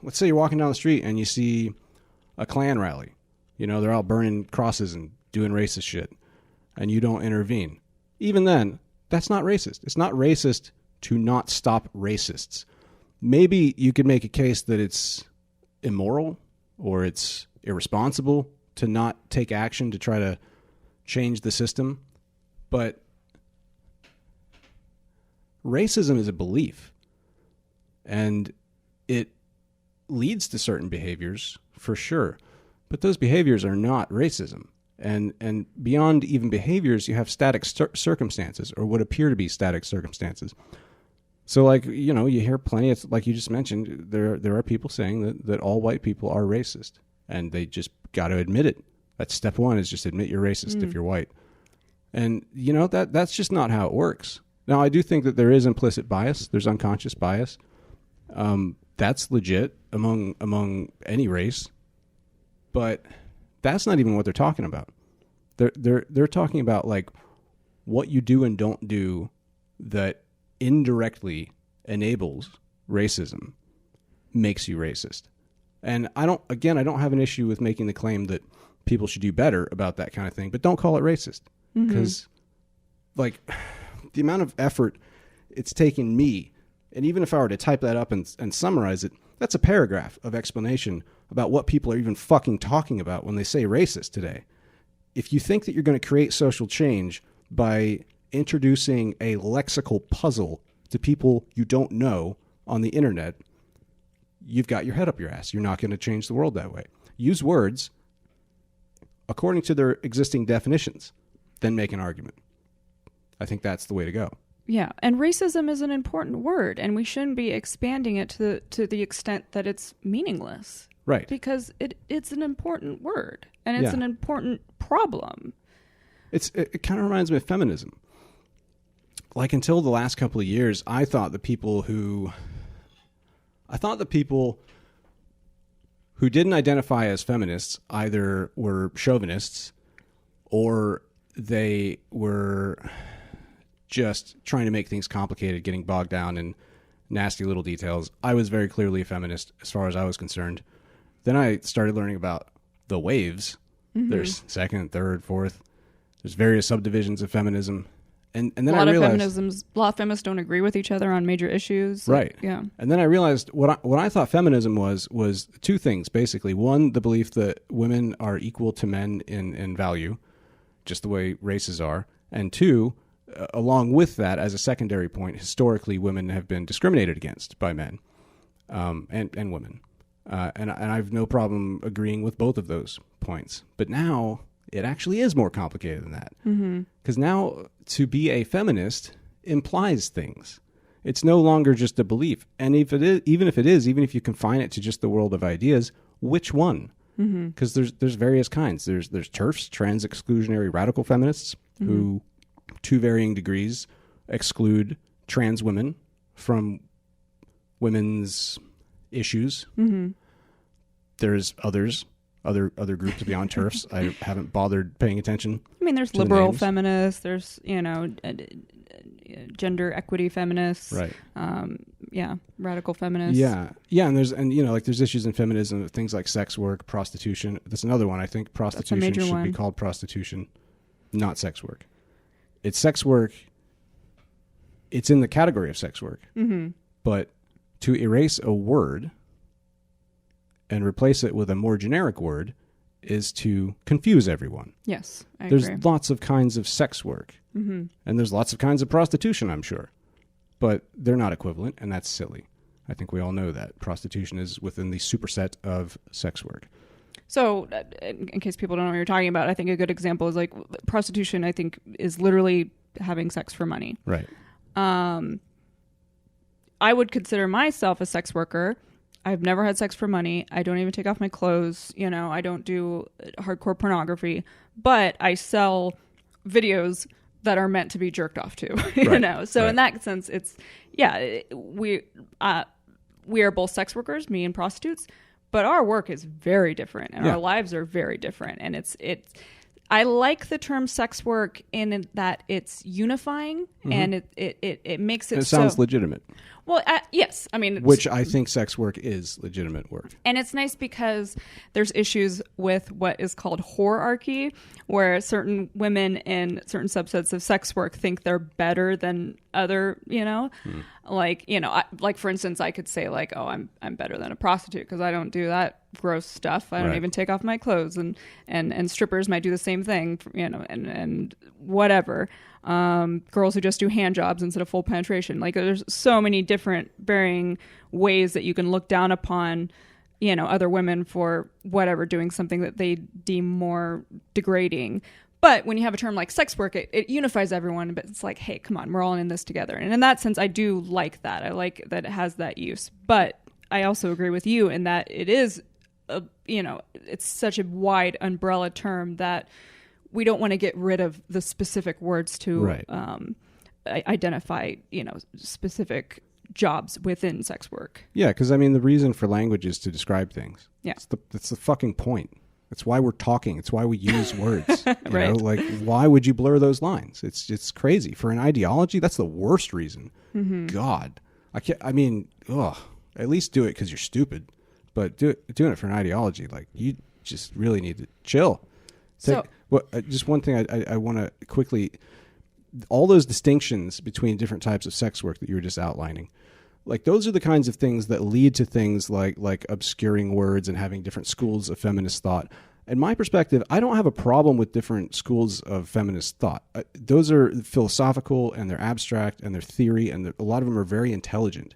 let's say you're walking down the street and you see a Klan rally. You know, they're all burning crosses and doing racist shit, and you don't intervene. Even then, that's not racist. It's not racist to not stop racists. Maybe you could make a case that it's immoral or it's irresponsible to not take action to try to change the system, but racism is a belief, and it leads to certain behaviors for sure, but those behaviors are not racism. And beyond even behaviors, you have static circumstances, or what appear to be static circumstances. So, like, you know, you hear plenty of, like you just mentioned, there are people saying that all white people are racist, and they just got to admit it. That's step one, is just admit you're racist if you're white. And, you know, that's just not how it works. Now, I do think that there is implicit bias. There's unconscious bias. That's legit among any race. But that's not even what they're talking about. They're talking about like what you do and don't do that indirectly enables racism, makes you racist. And I don't have an issue with making the claim that people should do better about that kind of thing, but don't call it racist. Because like the amount of effort it's taken me, and even if I were to type that up and summarize it, that's a paragraph of explanation about what people are even fucking talking about when they say racist today. If you think that you're going to create social change by introducing a lexical puzzle to people you don't know on the internet, you've got your head up your ass. You're not going to change the world that way. Use words according to their existing definitions, then make an argument. I think that's the way to go. Yeah, and racism is an important word, and we shouldn't be expanding it to the extent that it's meaningless. Right. Because it's an important word, and it's an important problem. It kind of reminds me of feminism. Like, until the last couple of years, I thought the people who didn't identify as feminists either were chauvinists or they were just trying to make things complicated, getting bogged down in nasty little details. I was very clearly a feminist as far as I was concerned. Then I started learning about the waves. There's second, third, fourth. There's various subdivisions of feminism. And then I realized a lot of feminists don't agree with each other on major issues. Right. Yeah. And then I realized what I thought feminism was two things, basically. One, the belief that women are equal to men in value, just the way races are. And two, along with that, as a secondary point, historically women have been discriminated against by men and women. And I have no problem agreeing with both of those points. But now it actually is more complicated than that. Because now to be a feminist implies things. It's no longer just a belief. And even if you confine it to just the world of ideas, which one? Because there's various kinds. There's TERFs, trans exclusionary radical feminists, who, to varying degrees, exclude trans women from women's issues. There's other groups beyond TERFs. I haven't bothered paying attention. I mean, there's liberal feminists. There's, gender equity feminists. Right. radical feminists. Yeah, and there's issues in feminism of things like sex work, prostitution. That's another one. I think prostitution should be called prostitution, not sex work. It's sex work. It's in the category of sex work, but to erase a word and replace it with a more generic word is to confuse everyone. Yes, I There's agree. lots of kinds of sex work, and there's lots of kinds of prostitution, I'm sure, but they're not equivalent, and that's silly. I think we all know that prostitution is within the superset of sex work. So, in case people don't know what you're talking about, I think a good example is like prostitution. I think is literally having sex for money. Right. I would consider myself a sex worker. I've never had sex for money. I don't even take off my clothes. I don't do hardcore pornography, but I sell videos that are meant to be jerked off to, So in that sense, it's, we are both sex workers, me and prostitutes, but our work is very different and our lives are very different. And I like the term sex work in that it's unifying and it makes it sounds legitimate. Well, yes. I mean, which I think sex work is legitimate work. And it's nice because there's issues with what is called whorearchy, where certain women in certain subsets of sex work think they're better than other, like for instance, I could say like, oh, I'm better than a prostitute because I don't do that gross stuff. I don't even take off my clothes, and strippers might do the same thing, and whatever. Girls who just do hand jobs instead of full penetration. Like there's so many different varying ways that you can look down upon, other women for whatever, doing something that they deem more degrading. But when you have a term like sex work, it unifies everyone, but it's like, hey, come on, we're all in this together. And in that sense, I do like that. I like that it has that use. But I also agree with you in that it is, it's such a wide umbrella term that we don't want to get rid of the specific words to identify, specific jobs within sex work. Yeah, because I mean, the reason for language is to describe things. Yeah, that's the fucking point. That's why we're talking. It's why we use words. Right. Like, why would you blur those lines? It's crazy. For an ideology, that's the worst reason. God, I can't. I mean, at least do it because you're stupid. But doing it for an ideology, like you just really need to chill. Just one thing I want to quickly, all those distinctions between different types of sex work that you were just outlining, like those are the kinds of things that lead to things like obscuring words and having different schools of feminist thought. In my perspective, I don't have a problem with different schools of feminist thought. Those are philosophical and they're abstract and they're theory and a lot of them are very intelligent.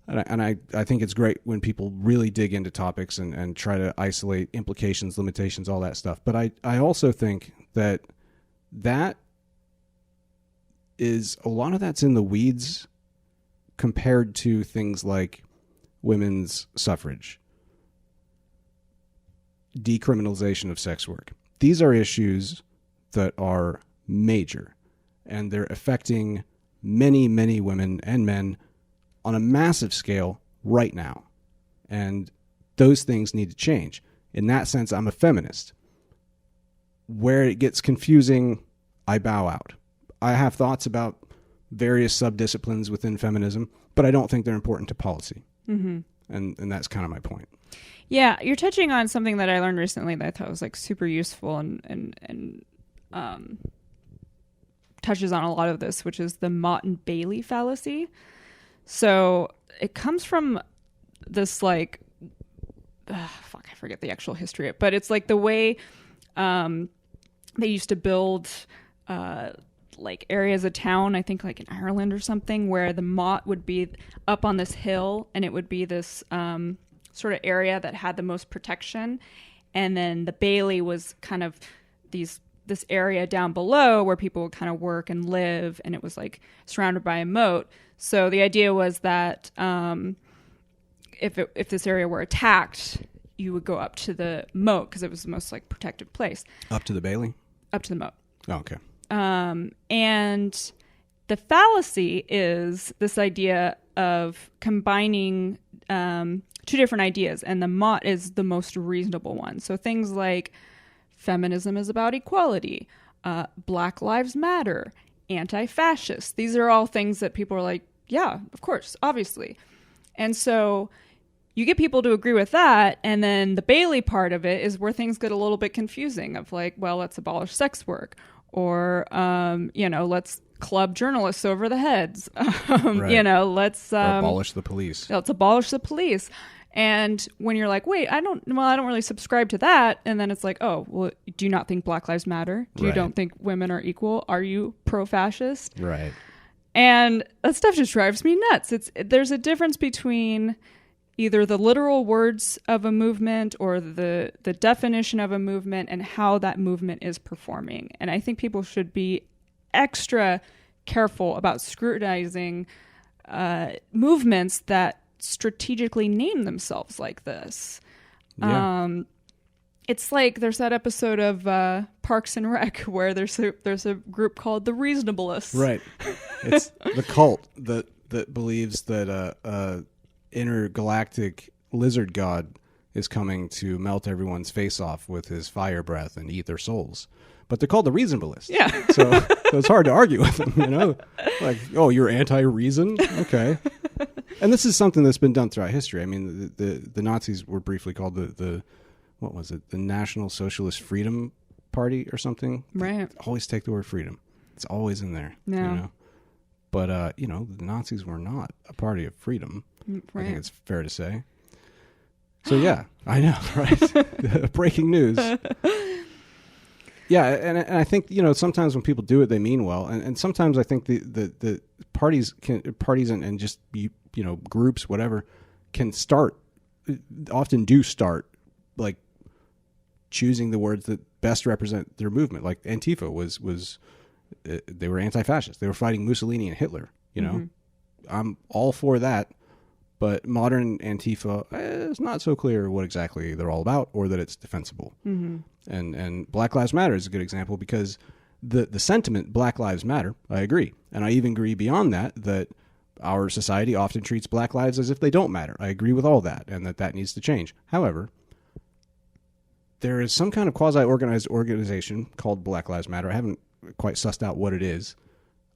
And I think it's great when people really dig into topics and try to isolate implications, limitations, all that stuff. But I also think that is a lot of that's in the weeds compared to things like women's suffrage, decriminalization of sex work. These are issues that are major, and they're affecting many, many women and men on a massive scale right now. And those things need to change. In that sense, I'm a feminist. Where it gets confusing, I bow out. I have thoughts about various subdisciplines within feminism, but I don't think they're important to policy. Mm-hmm. And that's kind of my point. Yeah, you're touching on something that I learned recently that I thought was like super useful and touches on a lot of this, which is the Motte-and-Bailey Fallacy. So it comes from this I forget the actual history, but it's like the way they used to build like areas of town, I think like in Ireland or something, where the motte would be up on this hill and it would be this sort of area that had the most protection. And then the Bailey was kind of this area down below where people would kind of work and live, and it was like surrounded by a moat. So the idea was that if this area were attacked, you would go up to the moat because it was the most like protected place. Up to the Bailey? Up to the moat. Oh, okay. And the fallacy is this idea of combining two different ideas, and the motte is the most reasonable one. So things like feminism is about equality, Black Lives Matter, anti-fascist. These are all things that people are like, yeah, of course, obviously. And so you get people to agree with that, and then the Bailey part of it is where things get a little bit confusing of like, well, let's abolish sex work, or let's club journalists over the heads. Let's or abolish the police. Let's abolish the police. And when you're like, wait, I don't really subscribe to that. And then it's like, oh, well, do you not think Black Lives Matter? Do you don't think women are equal? Are you pro-fascist? Right. And that stuff just drives me nuts. There's a difference between either the literal words of a movement or the definition of a movement and how that movement is performing. And I think people should be extra careful about scrutinizing movements that strategically name themselves like this. Yeah. It's like there's that episode of Parks and Rec where there's a group called the Reasonableists. Right. It's the cult that believes that intergalactic lizard god is coming to melt everyone's face off with his fire breath and eat their souls. But they're called the Reasonableists. Yeah. So it's hard to argue with them, Like, oh, you're anti-reason? Okay. And this is something that's been done throughout history. I mean, the Nazis were briefly called the what was it? The National Socialist Freedom Party or something. Right. They always take the word freedom. It's always in there. Yeah. But the Nazis were not a party of freedom. Right. I think it's fair to say. So yeah, I know, right? Breaking news. Yeah, and I think sometimes when people do it, they mean well, and sometimes I think the parties and just groups, whatever, often do start like choosing the words that best represent their movement. Like Antifa was they were anti-fascist. They were fighting Mussolini and Hitler. Mm-hmm. I'm all for that. But modern Antifa is not so clear what exactly they're all about or that it's defensible. Mm-hmm. And Black Lives Matter is a good example because the sentiment Black Lives Matter, I agree. And I even agree beyond that our society often treats Black lives as if they don't matter. I agree with all that and that needs to change. However, there is some kind of quasi-organized organization called Black Lives Matter. I haven't quite sussed out what it is.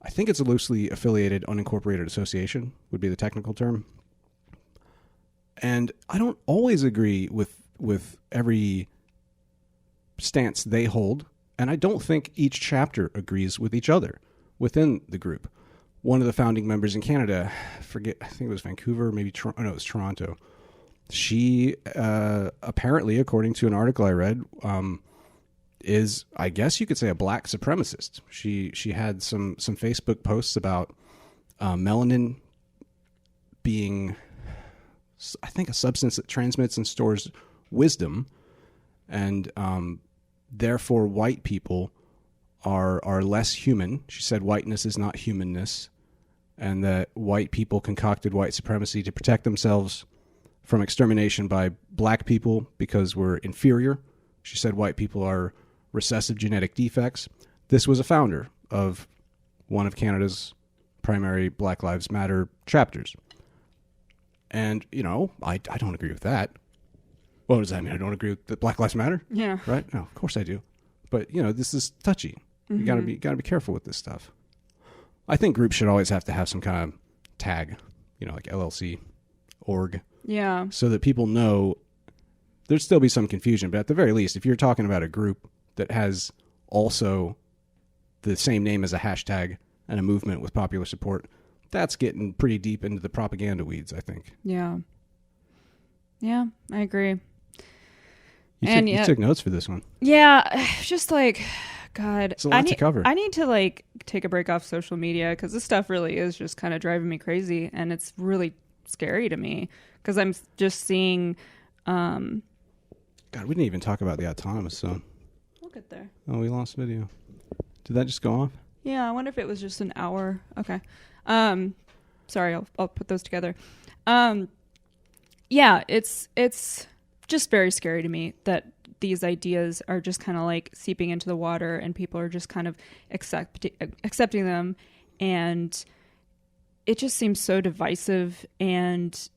I think it's a loosely affiliated, unincorporated association would be the technical term. And I don't always agree with every stance they hold, and I don't think each chapter agrees with each other within the group. One of the founding members in Canada, I think it was Vancouver, maybe it was Toronto. She apparently, according to an article I read, is, I guess you could say, a black supremacist. She had some Facebook posts about melanin being, I think, a substance that transmits and stores wisdom, and therefore white people are less human. She said whiteness is not humanness, and that white people concocted white supremacy to protect themselves from extermination by black people because we're inferior. She said white people are recessive genetic defects. This was a founder of one of Canada's primary Black Lives Matter chapters. And, I don't agree with that. What does that mean? I don't agree with that Black Lives Matter? Yeah. Right? No, of course I do. But, this is touchy. Mm-hmm. You gotta be careful with this stuff. I think groups should always have to have some kind of tag, like LLC, org. Yeah. So that people know there'd still be some confusion. But at the very least, if you're talking about a group that has also the same name as a hashtag and a movement with popular support, that's getting pretty deep into the propaganda weeds, I think. Yeah. Yeah, I agree. You took notes for this one. Yeah, just like, God. It's a lot to cover. I need to take a break off social media because this stuff really is just kind of driving me crazy, and it's really scary to me because I'm just seeing... God, we didn't even talk about the autonomous zone. We'll get there. Oh, we lost video. Did that just go off? Yeah, I wonder if it was just an hour. Okay. Sorry, I'll put those together. Yeah, it's just very scary to me that these ideas are just kind of seeping into the water and people are just kind of accepting them, and it just seems so divisive. And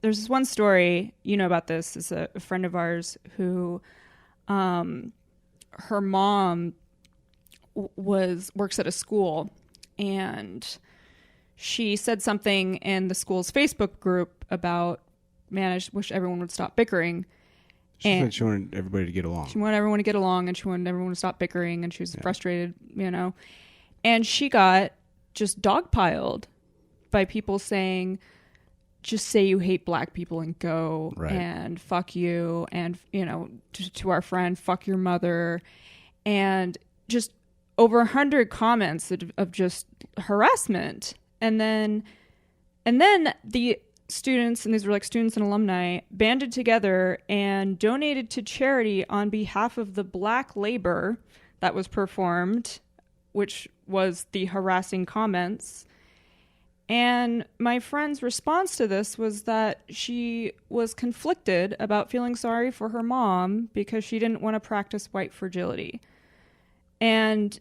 there's this one story, about this, is a friend of ours who her mom works at a school, and she said something in the school's Facebook group about, man, I just wish everyone would stop bickering. She said she wanted everybody to get along. She wanted everyone to get along, and she wanted everyone to stop bickering, and she was frustrated, And she got just dogpiled by people saying, just say you hate black people and go, and fuck you, and, to our friend, fuck your mother, and just over 100 comments of just harassment. And then the students, and these were like students and alumni, banded together and donated to charity on behalf of the black labor that was performed, which was the harassing comments. And my friend's response to this was that she was conflicted about feeling sorry for her mom because she didn't want to practice white fragility. And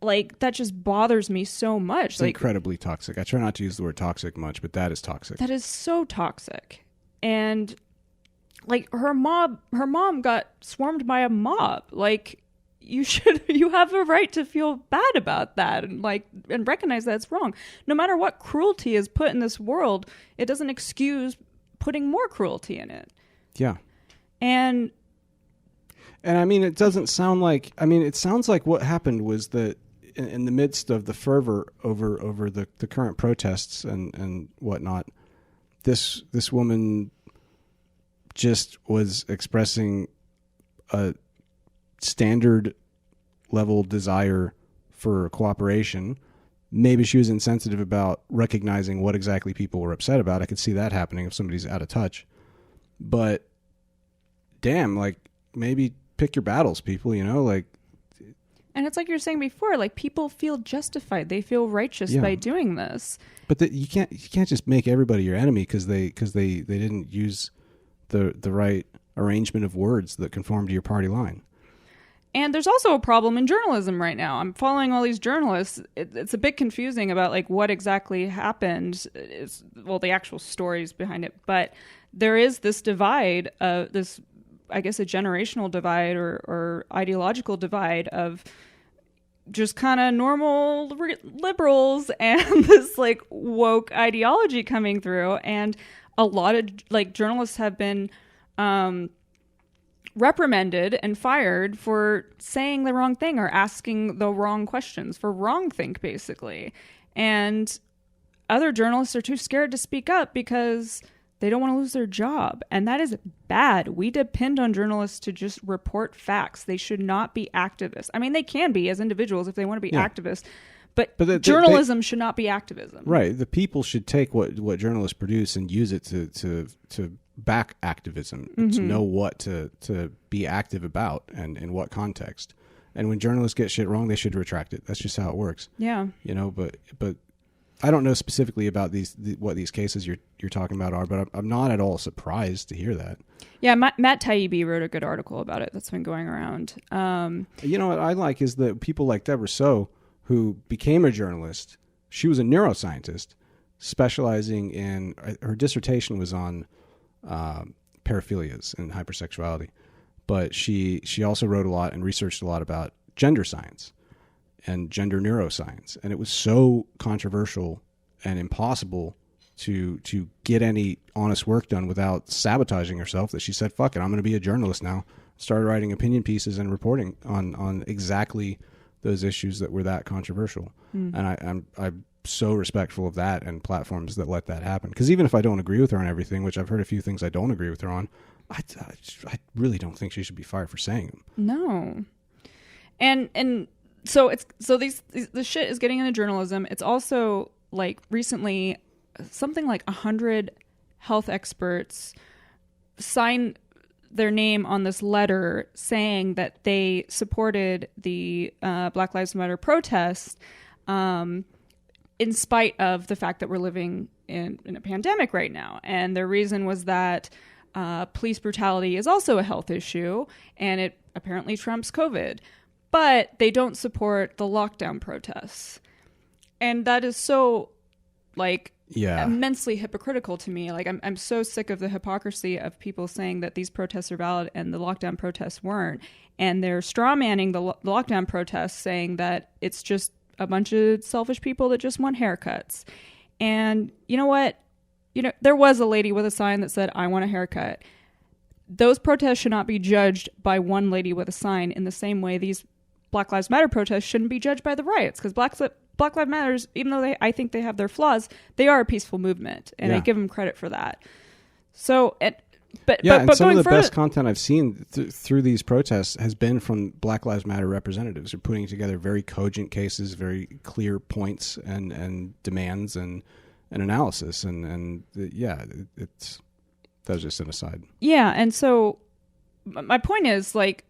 that just bothers me so much. It's incredibly toxic. I try not to use the word toxic much, but that is toxic. That is so toxic. And her mom got swarmed by a mob. You have a right to feel bad about that and recognize that it's wrong. No matter what cruelty is put in this world, it doesn't excuse putting more cruelty in it. Yeah. And I mean, it doesn't sound like, it sounds like what happened was that in the midst of the fervor over the current protests and whatnot, this woman just was expressing a standard level desire for cooperation. Maybe she was insensitive about recognizing what exactly people were upset about. I could see that happening if somebody's out of touch. But damn, maybe pick your battles, people, And it's like you're saying before, people feel justified. They feel righteous by doing this. But you can't just make everybody your enemy because they didn't use the right arrangement of words that conform to your party line. And there's also a problem in journalism right now. I'm following all these journalists. It's a bit confusing about what exactly happened. The actual stories behind it. But there is this divide, this, I guess, a generational divide or ideological divide of just kind of normal liberals and this woke ideology coming through. And a lot of journalists have been reprimanded and fired for saying the wrong thing or asking the wrong questions, for wrongthink, basically. And other journalists are too scared to speak up because they don't want to lose their job. And that is bad. We depend on journalists to just report facts. They should not be activists. They can be as individuals if they want to be activists, but journalism should not be activism. Right. The people should take what journalists produce and use it to back activism, to know what to be active about and in what context. And when journalists get shit wrong, they should retract it. That's just how it works. Yeah. But I don't know specifically about what these cases you're talking about are, but I'm not at all surprised to hear that. Yeah, Matt Taibbi wrote a good article about it that's been going around. What I like is that people like Deborah So, who became a journalist, she was a neuroscientist specializing in, her dissertation was on paraphilias and hypersexuality, but she also wrote a lot and researched a lot about gender science and gender neuroscience. And it was so controversial and impossible to get any honest work done without sabotaging herself that she said, fuck it, I'm going to be a journalist now. Started writing opinion pieces and reporting on exactly those issues that were that controversial. And I'm so respectful of that and platforms that let that happen. Because even if I don't agree with her on everything, which I've heard a few things I don't agree with her on, I really don't think she should be fired for saying them. No. And so the shit is getting into journalism. It's also recently something like 100 health experts signed their name on this letter saying that they supported the Black Lives Matter protests in spite of the fact that we're living in a pandemic right now. And their reason was that police brutality is also a health issue, and it apparently trumps COVID. But they don't support the lockdown protests. And that is so, immensely hypocritical to me. I'm so sick of the hypocrisy of people saying that these protests are valid and the lockdown protests weren't. And they're straw manning the lockdown protests, saying that it's just a bunch of selfish people that just want haircuts. And you know what? There was a lady with a sign that said, "I want a haircut." Those protests should not be judged by one lady with a sign in the same way these Black Lives Matter protests shouldn't be judged by the riots, because Black Lives Matters, even though I think they have their flaws, they are a peaceful movement, and I give them credit for that. So, but some of the further, best content I've seen through these protests has been from Black Lives Matter representatives who are putting together very cogent cases, very clear points and demands and analysis, that was just an aside. Yeah, and so my point is, like,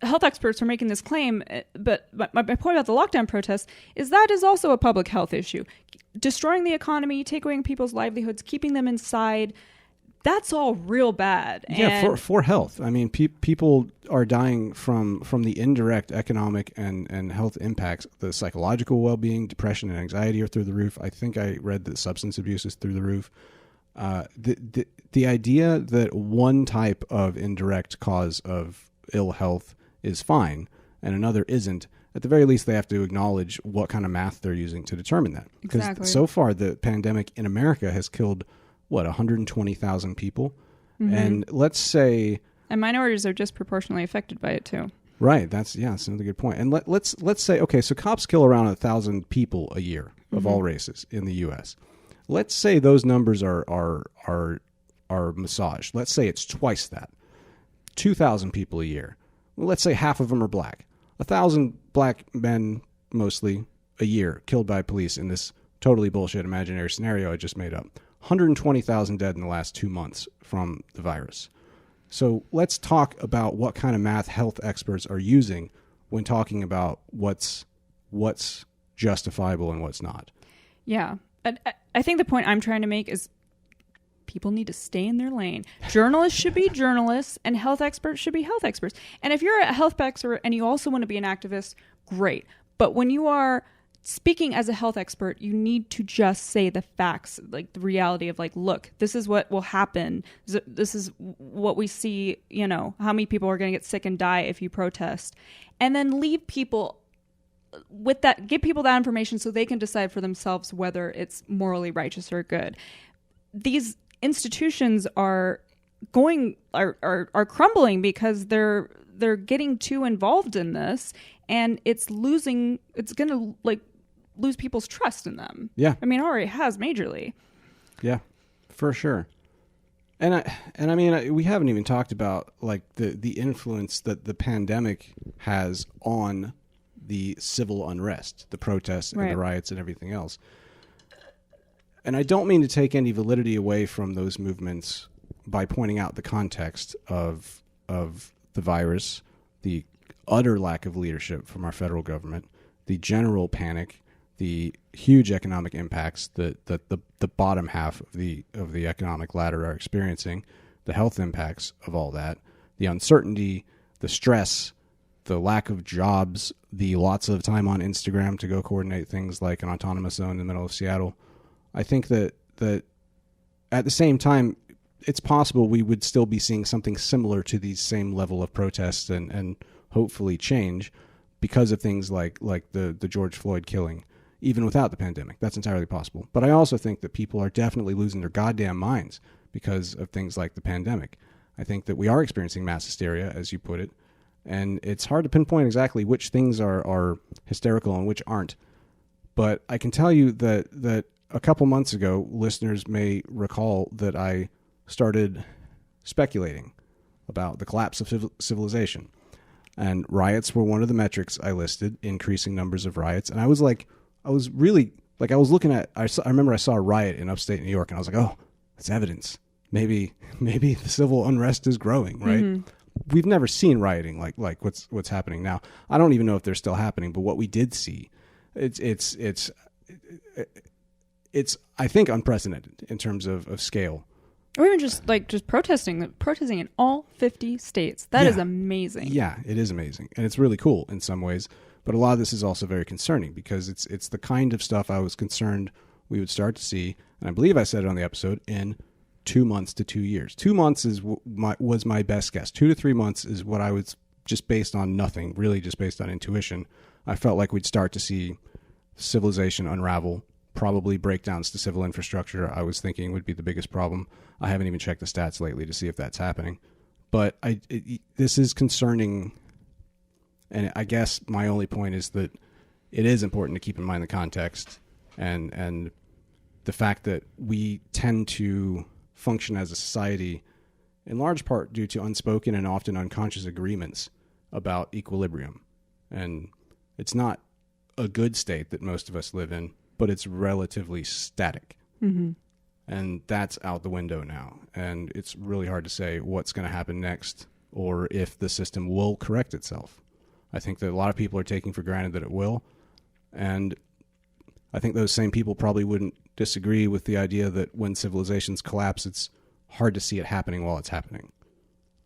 health experts are making this claim, but my point about the lockdown protests is that is also a public health issue. Destroying the economy, taking away people's livelihoods, keeping them inside, that's all real bad. Yeah, for health. I mean, people are dying from the indirect economic and health impacts. The psychological well-being, depression and anxiety are through the roof. I think I read that substance abuse is through the roof. The idea that one type of indirect cause of ill health is fine and another isn't, at the very least they have to acknowledge what kind of math they're using to determine that. Because so far the pandemic in America has killed 120,000 people. Mm-hmm. And let's say, and minorities are disproportionately affected by it too. Right, that's another good point. And let's say, okay, so cops kill around 1,000 people a year of all races in the US. Let's say those numbers are massaged. Let's say it's twice that. 2,000 people a year. Well, let's say half of them are black. 1,000 black men, mostly, a year killed by police in this totally bullshit imaginary scenario I just made up. 120,000 dead in the last 2 months from the virus. So let's talk about what kind of math health experts are using when talking about what's justifiable and what's not. Yeah. I think the point I'm trying to make is people need to stay in their lane. Journalists should be journalists and health experts should be health experts. And if you're a health expert and you also want to be an activist, great. But when you are speaking as a health expert, you need to just say the facts, like the reality of, like, look, this is what will happen. This is what we see, how many people are going to get sick and die if you protest. And then leave people with that, give people that information so they can decide for themselves whether it's morally righteous or good. These institutions are crumbling because they're getting too involved in this, and it's going to lose people's trust in them. Yeah. I mean, it already has majorly. Yeah, for sure. And I mean, we haven't even talked about, like, the influence that the pandemic has on the civil unrest, the protests and the riots and everything else. And I don't mean to take any validity away from those movements by pointing out the context of the virus, the utter lack of leadership from our federal government, the general panic, the huge economic impacts that the bottom half of the economic ladder are experiencing, the health impacts of all that, the uncertainty, the stress, the lack of jobs, the lots of time on Instagram to go coordinate things like an autonomous zone in the middle of Seattle. I think that at the same time, it's possible we would still be seeing something similar to these same level of protests and hopefully change because of things like the George Floyd killing, even without the pandemic. That's entirely possible. But I also think that people are definitely losing their goddamn minds because of things like the pandemic. I think that we are experiencing mass hysteria, as you put it, and it's hard to pinpoint exactly which things are hysterical and which aren't. But I can tell you that a couple months ago, listeners may recall that I started speculating about the collapse of civilization. And riots were one of the metrics I listed, increasing numbers of riots. And I remember I saw a riot in upstate New York, and I was like, oh, that's evidence. Maybe the civil unrest is growing, right? Mm-hmm. We've never seen rioting like what's happening now. I don't even know if they're still happening, but what we did see, it's I think unprecedented in terms of scale. Or even just protesting in all 50 states. That is amazing. Yeah, it is amazing. And it's really cool in some ways. But a lot of this is also very concerning because it's the kind of stuff I was concerned we would start to see. And I believe I said it on the episode, in 2 months to 2 years. 2 months was my best guess. 2 to 3 months is what I was, just based on nothing, really just based on intuition. I felt like we'd start to see civilization unravel, probably breakdowns to civil infrastructure, I was thinking would be the biggest problem. I haven't even checked the stats lately to see if that's happening. But this is concerning, and I guess my only point is that it is important to keep in mind the context and the fact that we tend to function as a society in large part due to unspoken and often unconscious agreements about equilibrium. And it's not a good state that most of us live in, but it's relatively static. Mm-hmm. And that's out the window now. And it's really hard to say what's going to happen next or if the system will correct itself. I think that a lot of people are taking for granted that it will. And I think those same people probably wouldn't disagree with the idea that when civilizations collapse, it's hard to see it happening while it's happening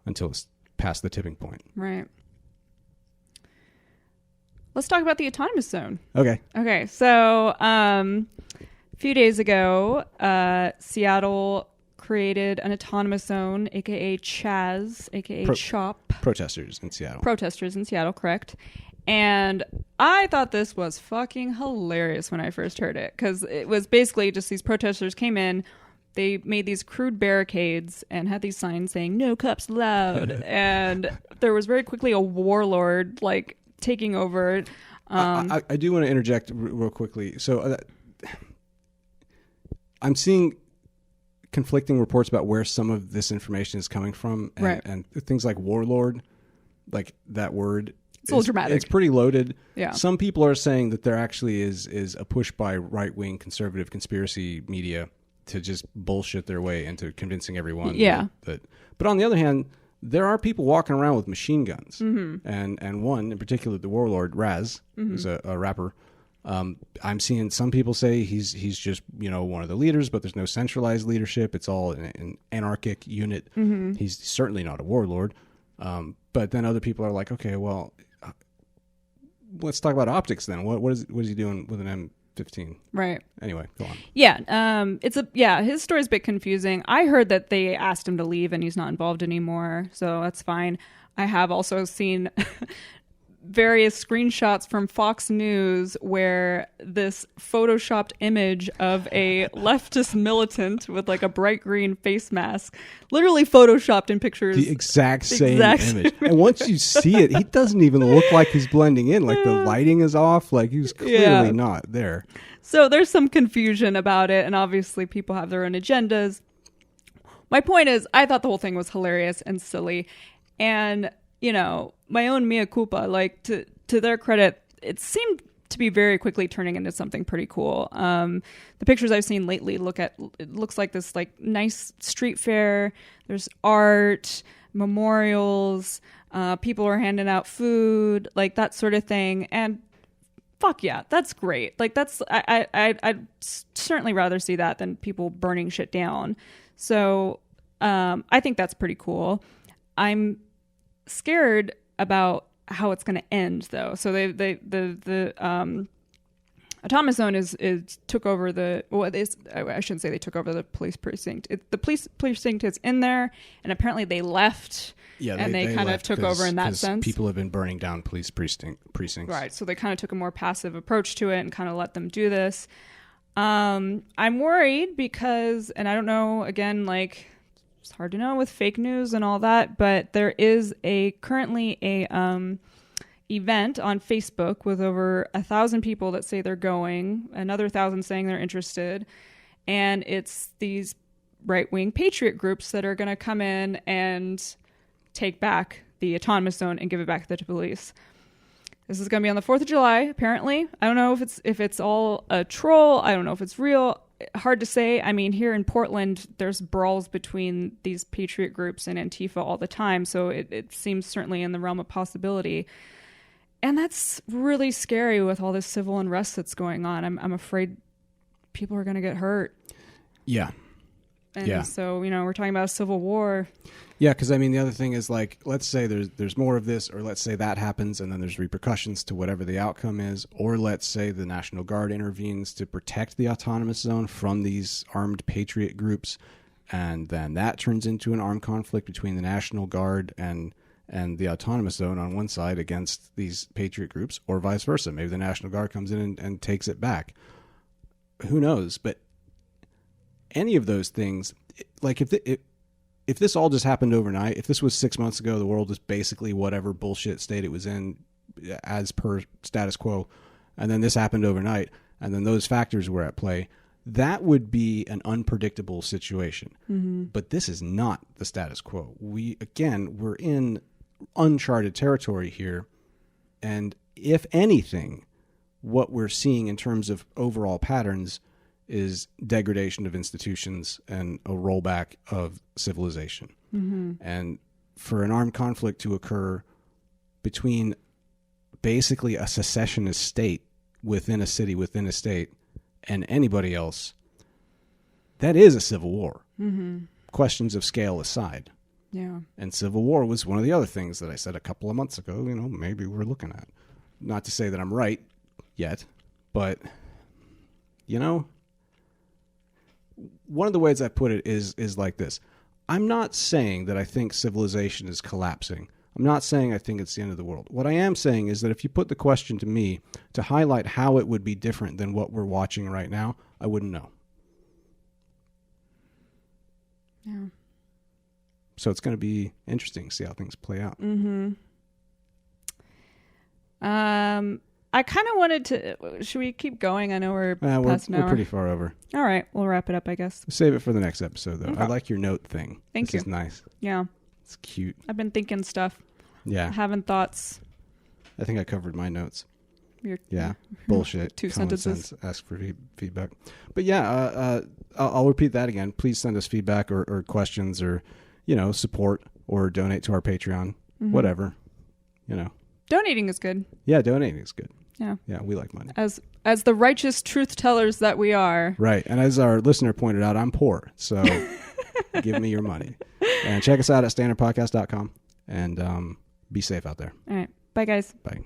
until it's past the tipping point. Right. Let's talk about the autonomous zone. Okay. So a few days ago, Seattle created an autonomous zone, aka CHAZ, aka CHOP. Protesters in Seattle, correct. And I thought this was fucking hilarious when I first heard it, because it was basically just these protesters came in, they made these crude barricades and had these signs saying "No cops allowed," and there was very quickly a warlord like taking over. I do want to interject real quickly. So I'm seeing conflicting reports about where some of this information is coming from, and, right. and things like warlord, like that word. It's a little dramatic. It's pretty loaded. Yeah. Some people are saying that there actually is a push by right-wing conservative conspiracy media to just bullshit their way into convincing everyone. Yeah. But on the other hand, there are people walking around with machine guns. Mm-hmm. And one in particular, the warlord, Raz, mm-hmm. who's a rapper. I'm seeing some people say he's just, one of the leaders, but there's no centralized leadership. It's all an anarchic unit. Mm-hmm. He's certainly not a warlord. But then other people are like, okay, well, let's talk about optics then. What is he doing with an M15? Right. Anyway, go on. Yeah. His story's a bit confusing. I heard that they asked him to leave and he's not involved anymore, so that's fine. I have also seen various screenshots from Fox News where this photoshopped image of a leftist militant with like a bright green face mask, literally photoshopped in pictures. The exact same image. And once you see it, he doesn't even look like he's blending in. Like the lighting is off. Like he's clearly not there. So there's some confusion about it. And obviously people have their own agendas. My point is, I thought the whole thing was hilarious and silly. And my own mea culpa, like to their credit, it seemed to be very quickly turning into something pretty cool. The pictures I've seen lately it looks like this like nice street fair. There's art, memorials, people are handing out food, like that sort of thing. And fuck yeah, that's great. Like I'd certainly rather see that than people burning shit down. So I think that's pretty cool. I'm scared about how it's going to end, though. So the autonomous zone is took over I shouldn't say they took over the police precinct. The police precinct is in there, and apparently they left. Yeah, and they kind of took over in that sense. People have been burning down police precincts. Right. So they kind of took a more passive approach to it and kind of let them do this. I'm worried because, and I don't know, again, like, it's hard to know with fake news and all that, but there is currently a event on Facebook with over 1,000 people that say they're going, another 1,000 saying they're interested, and it's these right-wing patriot groups that are going to come in and take back the autonomous zone and give it back to the police. This is going to be on the 4th of July, apparently. I don't know if it's all a troll. I don't know if it's real. Hard to say. I mean, here in Portland, there's brawls between these patriot groups and Antifa all the time, so it seems certainly in the realm of possibility. And that's really scary with all this civil unrest that's going on. I'm afraid people are going to get hurt. Yeah. And so, we're talking about a civil war. Yeah, because I mean, the other thing is, like, let's say there's more of this, or let's say that happens, and then there's repercussions to whatever the outcome is, or let's say the National Guard intervenes to protect the autonomous zone from these armed patriot groups, and then that turns into an armed conflict between the National Guard and and the autonomous zone on one side against these patriot groups, or vice versa. Maybe the National Guard comes in and takes it back. Who knows? But any of those things, like if this all just happened overnight, if this was 6 months ago, the world was basically whatever bullshit state it was in as per status quo, and then this happened overnight, and then those factors were at play, that would be an unpredictable situation. Mm-hmm. But this is not the status quo. We're in uncharted territory here, and if anything, what we're seeing in terms of overall patterns is degradation of institutions and a rollback of civilization. Mm-hmm. And for an armed conflict to occur between basically a secessionist state within a city, within a state, and anybody else, that is a civil war. Mm-hmm. Questions of scale aside. Yeah. And civil war was one of the other things that I said a couple of months ago, maybe we're looking at. Not to say that I'm right yet, but, one of the ways I put it is like this. I'm not saying that I think civilization is collapsing. I'm not saying I think it's the end of the world. What I am saying is that if you put the question to me to highlight how it would be different than what we're watching right now, I wouldn't know. Yeah. So it's going to be interesting to see how things play out. Mm-hmm. I kind of wanted to... Should we keep going? I know we're past an hour. We're pretty far over. All right. We'll wrap it up, I guess. Save it for the next episode, though. Okay. I like your note thing. Thank you. This is nice. Yeah. It's cute. I've been thinking stuff. Yeah. Having thoughts. I think I covered my notes. Your Bullshit. Two Common sentences. sense. Ask for feedback. But yeah, I'll repeat that again. Please send us feedback or questions or, support or donate to our Patreon. Mm-hmm. Whatever. Donating is good. Yeah, donating is good. Yeah. Yeah, we like money. As the righteous truth tellers that we are. Right. And as our listener pointed out, I'm poor. So give me your money. And check us out at standardpodcast.com. And be safe out there. All right. Bye, guys. Bye.